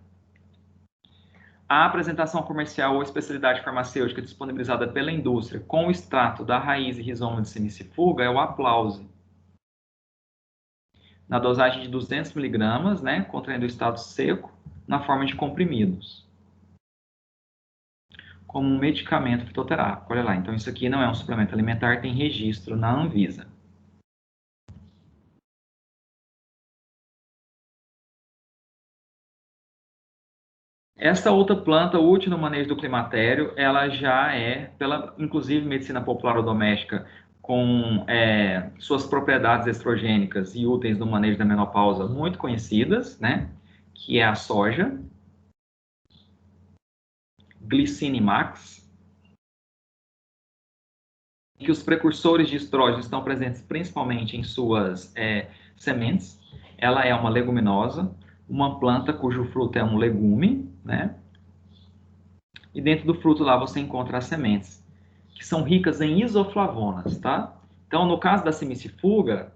Speaker 1: A apresentação comercial ou especialidade farmacêutica disponibilizada pela indústria com o extrato da raiz e rizoma de semicifuga é o Aplause. Na dosagem de 200 mg, né, contendo o estado seco, na forma de comprimidos. Como um medicamento fitoterápico. Olha lá, então isso aqui não é um suplemento alimentar, tem registro na Anvisa. Esta outra planta útil no manejo do climatério, ela já é, pela inclusive medicina popular ou doméstica, com suas propriedades estrogênicas e úteis no manejo da menopausa muito conhecidas, né? Que é a soja, Glycine-Max, que os precursores de estrógeno estão presentes principalmente em suas sementes. Ela é uma leguminosa, uma planta cujo fruto é um legume, né? E dentro do fruto lá você encontra as sementes, que são ricas em isoflavonas, tá? Então, no caso da semicifuga,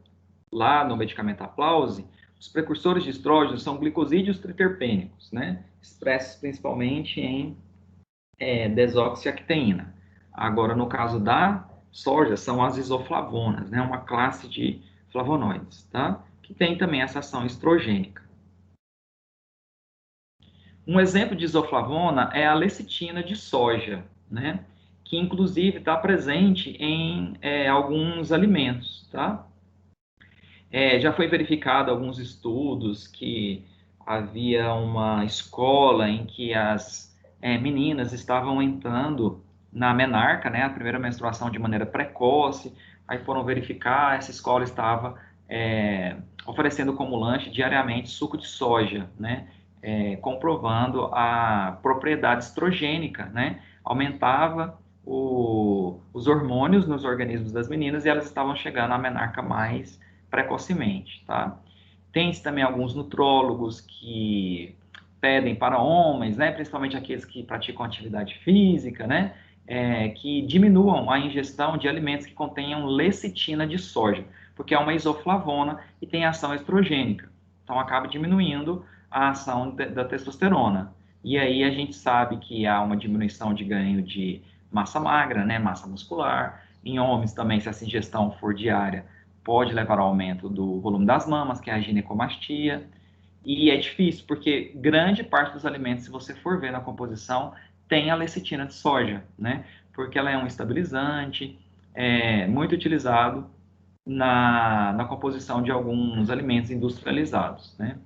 Speaker 1: lá no medicamento Aplause, os precursores de estrógeno são glicosídeos triterpênicos, né? Expressos principalmente em desoxiacteína. Agora, no caso da soja, são as isoflavonas, né? Uma classe de flavonoides, tá? Que tem também essa ação estrogênica. Um exemplo de isoflavona é a lecitina de soja, né? Que inclusive está presente em alguns alimentos, tá? Já foi verificado alguns estudos que havia uma escola em que as meninas estavam entrando na menarca, né, a primeira menstruação de maneira precoce, aí foram verificar, essa escola estava oferecendo como lanche diariamente suco de soja, né, comprovando a propriedade estrogênica, né, aumentava os hormônios nos organismos das meninas e elas estavam chegando à menarca mais precocemente, tá? Tem também alguns nutrólogos que pedem para homens, né, principalmente aqueles que praticam atividade física, né, que diminuam a ingestão de alimentos que contenham lecitina de soja, porque é uma isoflavona e tem ação estrogênica. Então, acaba diminuindo a ação da testosterona. E aí a gente sabe que há uma diminuição de ganho de massa magra, né, massa muscular. Em homens também, se essa ingestão for diária, pode levar ao aumento do volume das mamas, que é a ginecomastia. E é difícil, porque grande parte dos alimentos, se você for ver na composição, tem a lecitina de soja, né? Porque ela é um estabilizante, muito utilizado na composição de alguns alimentos industrializados, né?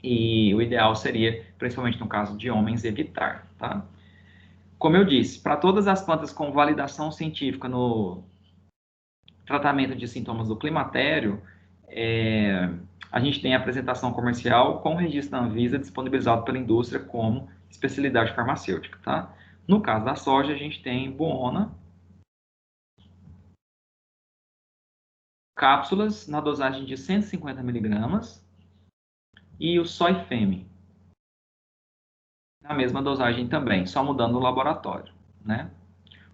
Speaker 1: E o ideal seria, principalmente no caso de homens, evitar, tá? Como eu disse, para todas as plantas com validação científica no tratamento de sintomas do climatério, a gente tem a apresentação comercial com registro da Anvisa disponibilizado pela indústria como especialidade farmacêutica, tá? No caso da soja, a gente tem Buona, cápsulas na dosagem de 150 miligramas e o Soifeme, na mesma dosagem também, só mudando o laboratório, né?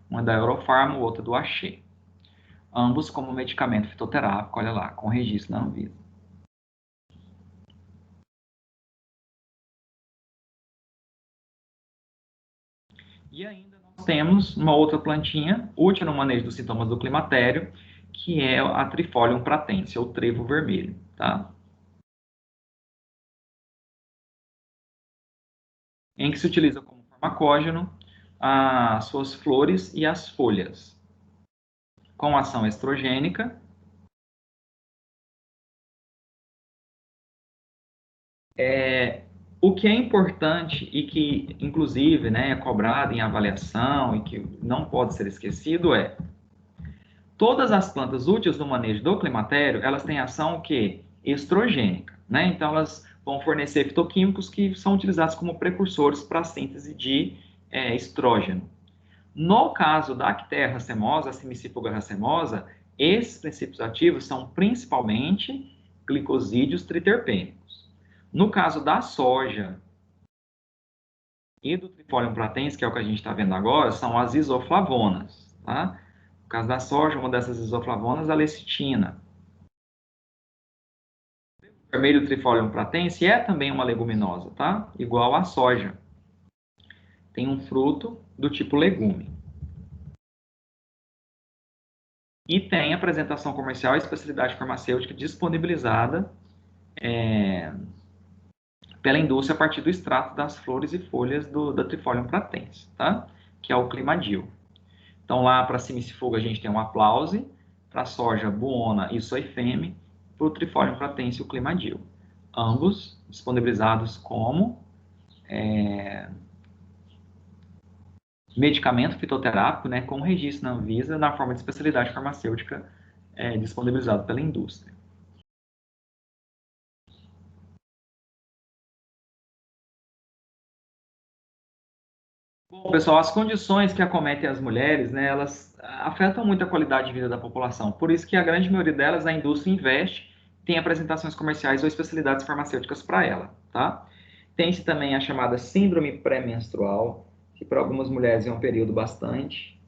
Speaker 1: Uma da Eurofarma, outra do Axê. Ambos como medicamento fitoterápico, olha lá, com registro da Anvisa. E ainda nós temos uma outra plantinha útil no manejo dos sintomas do climatério, que é a Trifolium pratense, ou trevo vermelho, tá? em que se utiliza como farmacógeno as suas flores e as folhas, com ação estrogênica. O que é importante e que, inclusive, né, é cobrado em avaliação e que não pode ser esquecido é todas as plantas úteis no manejo do climatério, elas têm ação o quê? Estrogênica, né? Então, elas vão fornecer fitoquímicos que são utilizados como precursores para a síntese de estrógeno. No caso da Actérea racemosa, a Simicífuga racemosa, esses princípios ativos são principalmente glicosídeos triterpênicos. No caso da soja e do Trifolium pratense, que é o que a gente está vendo agora, são as isoflavonas, tá? No caso da soja, uma dessas isoflavonas é a lecitina. O vermelho Trifolium pratense é também uma leguminosa, tá? Igual à soja. Tem um fruto do tipo legume. E tem apresentação comercial e especialidade farmacêutica disponibilizada pela indústria a partir do extrato das flores e folhas da Trifolium pratense, tá? Que é o climadil. Então, lá para Simicifuga a gente tem um aplause, para a soja, buona e soifeme, para o Trifolium pratense o climadil. Ambos disponibilizados como medicamento fitoterápico, né, com registro na Anvisa, na forma de especialidade farmacêutica disponibilizado pela indústria. Bom, pessoal, as condições que acometem as mulheres, né, elas afetam muito a qualidade de vida da população. Por isso que a grande maioria delas, a indústria investe, tem apresentações comerciais ou especialidades farmacêuticas para ela, tá? Tem-se também a chamada síndrome pré-menstrual, que para algumas mulheres é um período bastante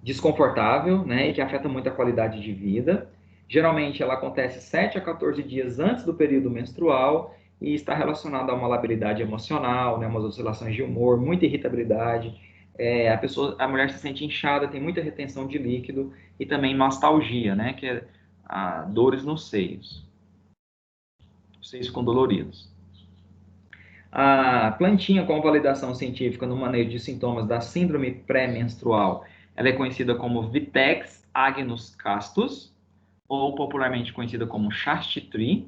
Speaker 1: desconfortável, né, e que afeta muito a qualidade de vida. Geralmente ela acontece 7 a 14 dias antes do período menstrual e está relacionada a uma labilidade emocional, né, umas oscilações de humor, muita irritabilidade. A mulher se sente inchada, tem muita retenção de líquido e também mastalgia, né, que é dores nos seios, os seios ficam doloridos. A plantinha com validação científica no manejo de sintomas da síndrome pré-menstrual, ela é conhecida como Vitex agnus castus, ou popularmente conhecida como Shasti Tree.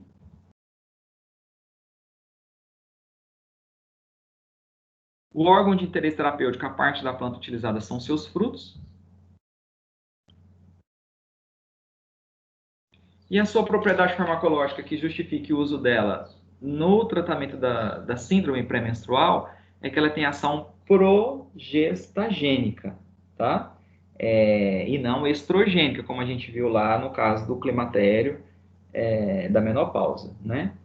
Speaker 1: O órgão de interesse terapêutico, a parte da planta utilizada são seus frutos. E a sua propriedade farmacológica que justifique o uso dela no tratamento da síndrome pré-menstrual é que ela tem ação progestagênica, tá? E não estrogênica, como a gente viu lá no caso do climatério da menopausa, né?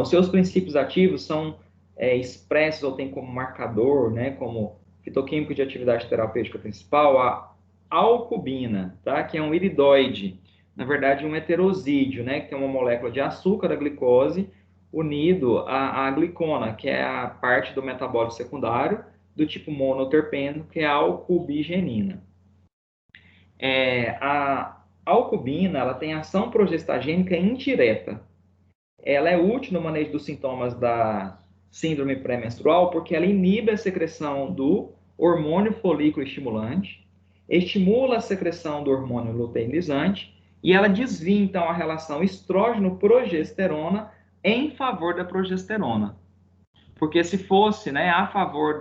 Speaker 1: Os seus princípios ativos são expressos ou tem como marcador, né, como fitoquímico de atividade terapêutica principal, a alcubina, tá? Que é um iridoide, na verdade um heterosídeo, né, que tem uma molécula de açúcar, a glicose, unido à glicona, que é a parte do metabólito secundário do tipo monoterpeno, que é a alcubigenina. A alcubina, ela tem ação progestagênica indireta. Ela é útil no manejo dos sintomas da síndrome pré-menstrual porque ela inibe a secreção do hormônio folículo estimulante, estimula a secreção do hormônio luteinizante e ela desvia, então, a relação estrógeno-progesterona em favor da progesterona. Porque se fosse, né, a favor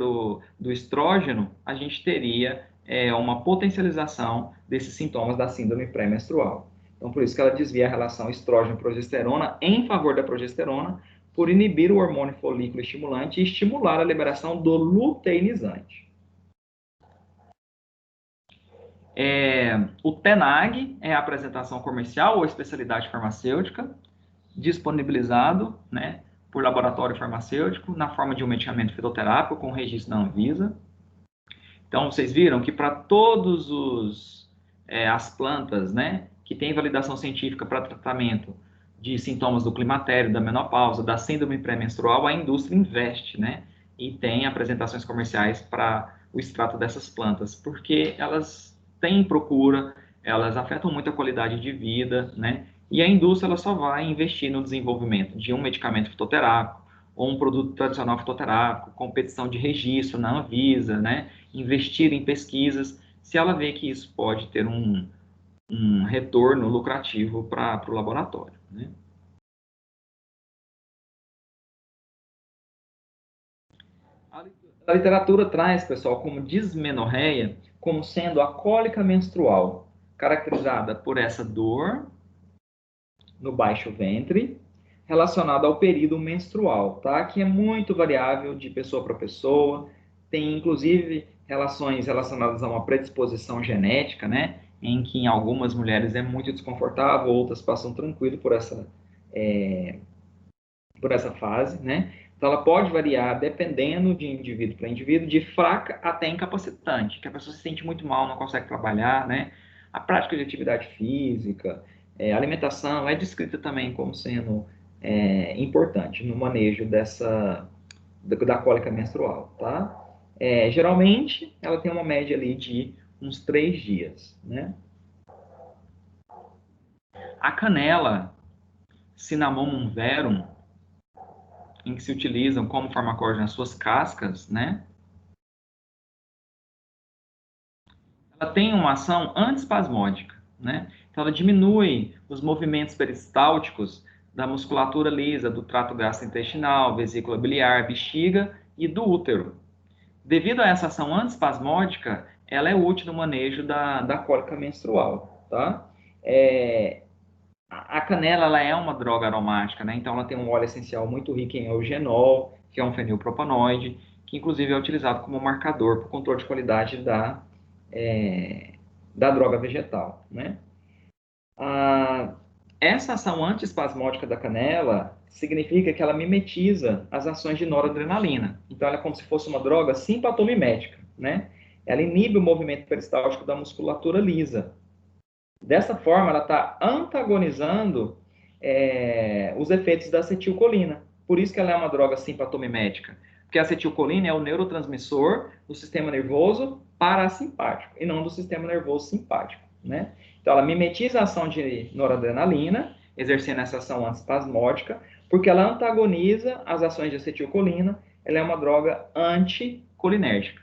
Speaker 1: do estrógeno, a gente teria uma potencialização desses sintomas da síndrome pré-menstrual. Então, por isso que ela desvia a relação estrógeno-progesterona em favor da progesterona, por inibir o hormônio folículo estimulante e estimular a liberação do luteinizante. O TENAG é a apresentação comercial ou especialidade farmacêutica, disponibilizado, né, por laboratório farmacêutico na forma de um medicamento fitoterápico com registro na Anvisa. Então, vocês viram que para todos as plantas, né, que têm validação científica para tratamento de sintomas do climatério, da menopausa, da síndrome pré-menstrual, a indústria investe, né, e tem apresentações comerciais para o extrato dessas plantas, porque elas têm procura, elas afetam muito a qualidade de vida, né, e a indústria ela só vai investir no desenvolvimento de um medicamento fitoterápico ou um produto tradicional fitoterápico, competição de registro na Anvisa, né? Investir em pesquisas, se ela vê que isso pode ter um retorno lucrativo para o laboratório, né? A literatura traz, pessoal, como dismenorreia como sendo a cólica menstrual, caracterizada por essa dor no baixo ventre, relacionada ao período menstrual, tá? Que é muito variável de pessoa para pessoa, tem inclusive relações relacionadas a uma predisposição genética, né? Em que em algumas mulheres é muito desconfortável, outras passam tranquilo por essa fase, né? Então, ela pode variar dependendo de indivíduo para indivíduo, de fraca até incapacitante, que a pessoa se sente muito mal, não consegue trabalhar, né? A prática de atividade física, alimentação é descrita também como sendo importante no manejo da cólica menstrual, tá? Geralmente, ela tem uma média ali de uns 3 dias, né? A canela, Cinnamomum verum, em que se utilizam como farmacógeno as suas cascas, né? Ela tem uma ação antiespasmódica, né? Então, ela diminui os movimentos peristálticos da musculatura lisa do trato gastrointestinal, vesícula biliar, bexiga e do útero. Devido a essa ação antiespasmódica, ela é útil no manejo da cólica menstrual, tá? A canela, ela é uma droga aromática, né? Então, ela tem um óleo essencial muito rico em eugenol, que é um fenilpropanoide, que inclusive é utilizado como marcador para o controle de qualidade da droga vegetal, né? Ah, essa ação antiespasmódica da canela significa que ela mimetiza as ações de noradrenalina. Então, ela é como se fosse uma droga simpatomimética, né? Ela inibe o movimento peristáltico da musculatura lisa. Dessa forma, ela está antagonizando os efeitos da acetilcolina. Por isso que ela é uma droga simpatomimética. Porque a acetilcolina é o neurotransmissor do sistema nervoso parasimpático e não do sistema nervoso simpático, né? Então, ela mimetiza a ação de noradrenalina, exercendo essa ação antiespasmódica, porque ela antagoniza as ações de acetilcolina. Ela é uma droga anticolinérgica.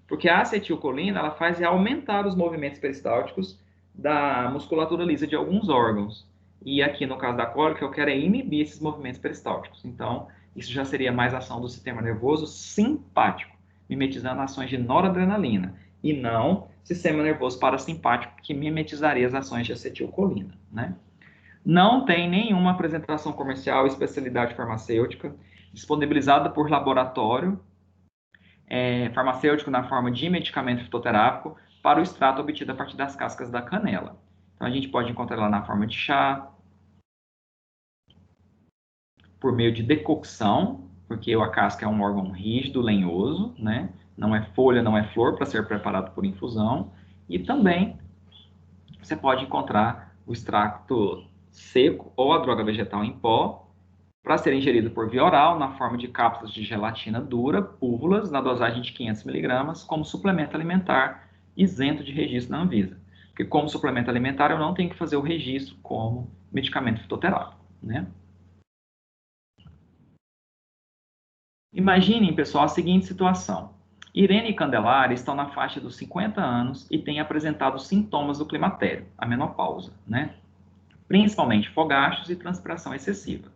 Speaker 1: Porque a acetilcolina ela faz aumentar os movimentos peristálticos da musculatura lisa de alguns órgãos. E aqui, no caso da cólica, eu quero inibir esses movimentos peristálticos. Então, isso já seria mais ação do sistema nervoso simpático, mimetizando ações de noradrenalina, e não sistema nervoso parasimpático, que mimetizaria as ações de acetilcolina, né? Não tem nenhuma apresentação comercial, especialidade farmacêutica, disponibilizada por laboratório farmacêutico na forma de medicamento fitoterápico para o extrato obtido a partir das cascas da canela. Então, a gente pode encontrar ela na forma de chá, por meio de decocção, porque a casca é um órgão rígido, lenhoso, né? Não é folha, não é flor, para ser preparado por infusão. E também você pode encontrar o extrato seco ou a droga vegetal em pó, para ser ingerido por via oral, na forma de cápsulas de gelatina dura, púvulas, na dosagem de 500 mg, como suplemento alimentar, isento de registro na Anvisa. Porque como suplemento alimentar, eu não tenho que fazer o registro como medicamento fitoterápico, né? Imaginem, pessoal, a seguinte situação. Irene e Candelária estão na faixa dos 50 anos e têm apresentado sintomas do climatério, a menopausa, né? Principalmente fogachos e transpiração excessiva.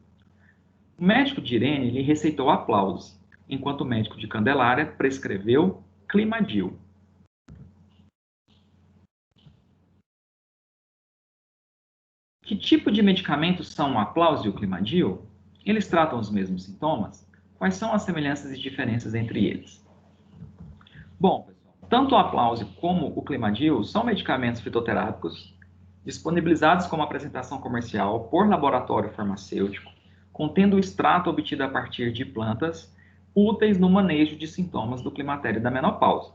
Speaker 1: O médico de Irene lhe receitou aplausos, enquanto o médico de Candelária prescreveu Climadil. Que tipo de medicamentos são o aplauso e o Climadil? Eles tratam os mesmos sintomas? Quais são as semelhanças e diferenças entre eles? Bom, pessoal, tanto o aplauso como o Climadil são medicamentos fitoterápicos disponibilizados como apresentação comercial por laboratório farmacêutico, contendo o extrato obtido a partir de plantas úteis no manejo de sintomas do climatério e da menopausa.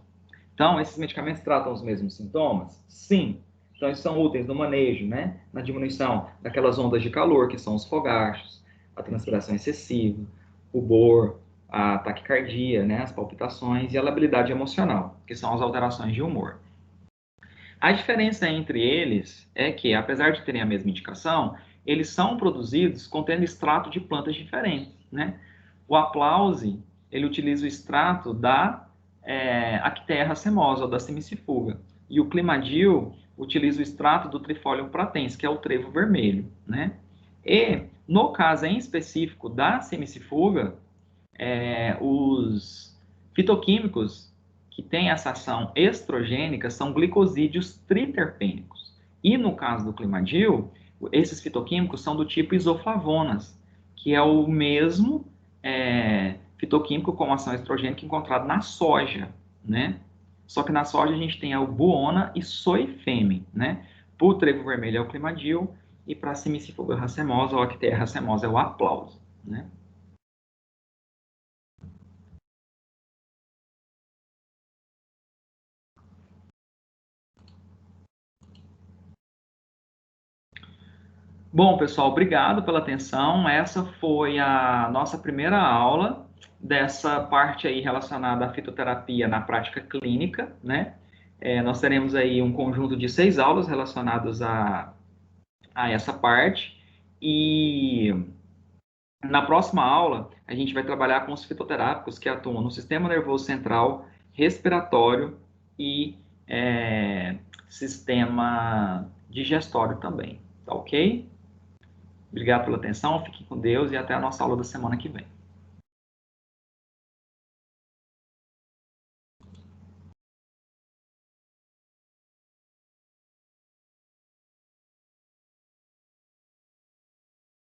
Speaker 1: Então, esses medicamentos tratam os mesmos sintomas? Sim. Então, eles são úteis no manejo, né? Na diminuição daquelas ondas de calor, que são os fogachos, a transpiração excessiva, o bor, a taquicardia, né? As palpitações e a labilidade emocional, que são as alterações de humor. A diferença entre eles é que, apesar de terem a mesma indicação, eles são produzidos contendo extrato de plantas diferentes, né? O aplause, ele utiliza o extrato da Actaea racemosa, ou da semicifuga. E o climadil utiliza o extrato do Trifolium pratense, que é o trevo vermelho, né? E, no caso em específico da semicifuga, os fitoquímicos que têm essa ação estrogênica são glicosídeos triterpênicos. E no caso do climadil, esses fitoquímicos são do tipo isoflavonas, que é o mesmo fitoquímico com ação estrogênica encontrado na soja, né? Só que na soja a gente tem a buona e soifêmen, né? Para o trevo vermelho é o climadil e para a semicifuga racemosa ou Actaea racemosa é o aplauso, né? Bom, pessoal, obrigado pela atenção. Essa foi a nossa primeira aula dessa parte aí relacionada à fitoterapia na prática clínica, né? Nós teremos aí um conjunto de 6 aulas relacionadas a essa parte. E na próxima aula, a gente vai trabalhar com os fitoterápicos que atuam no sistema nervoso central, respiratório e sistema digestório também. Tá ok? Obrigado pela atenção, fiquem com Deus e até a nossa aula da semana que vem.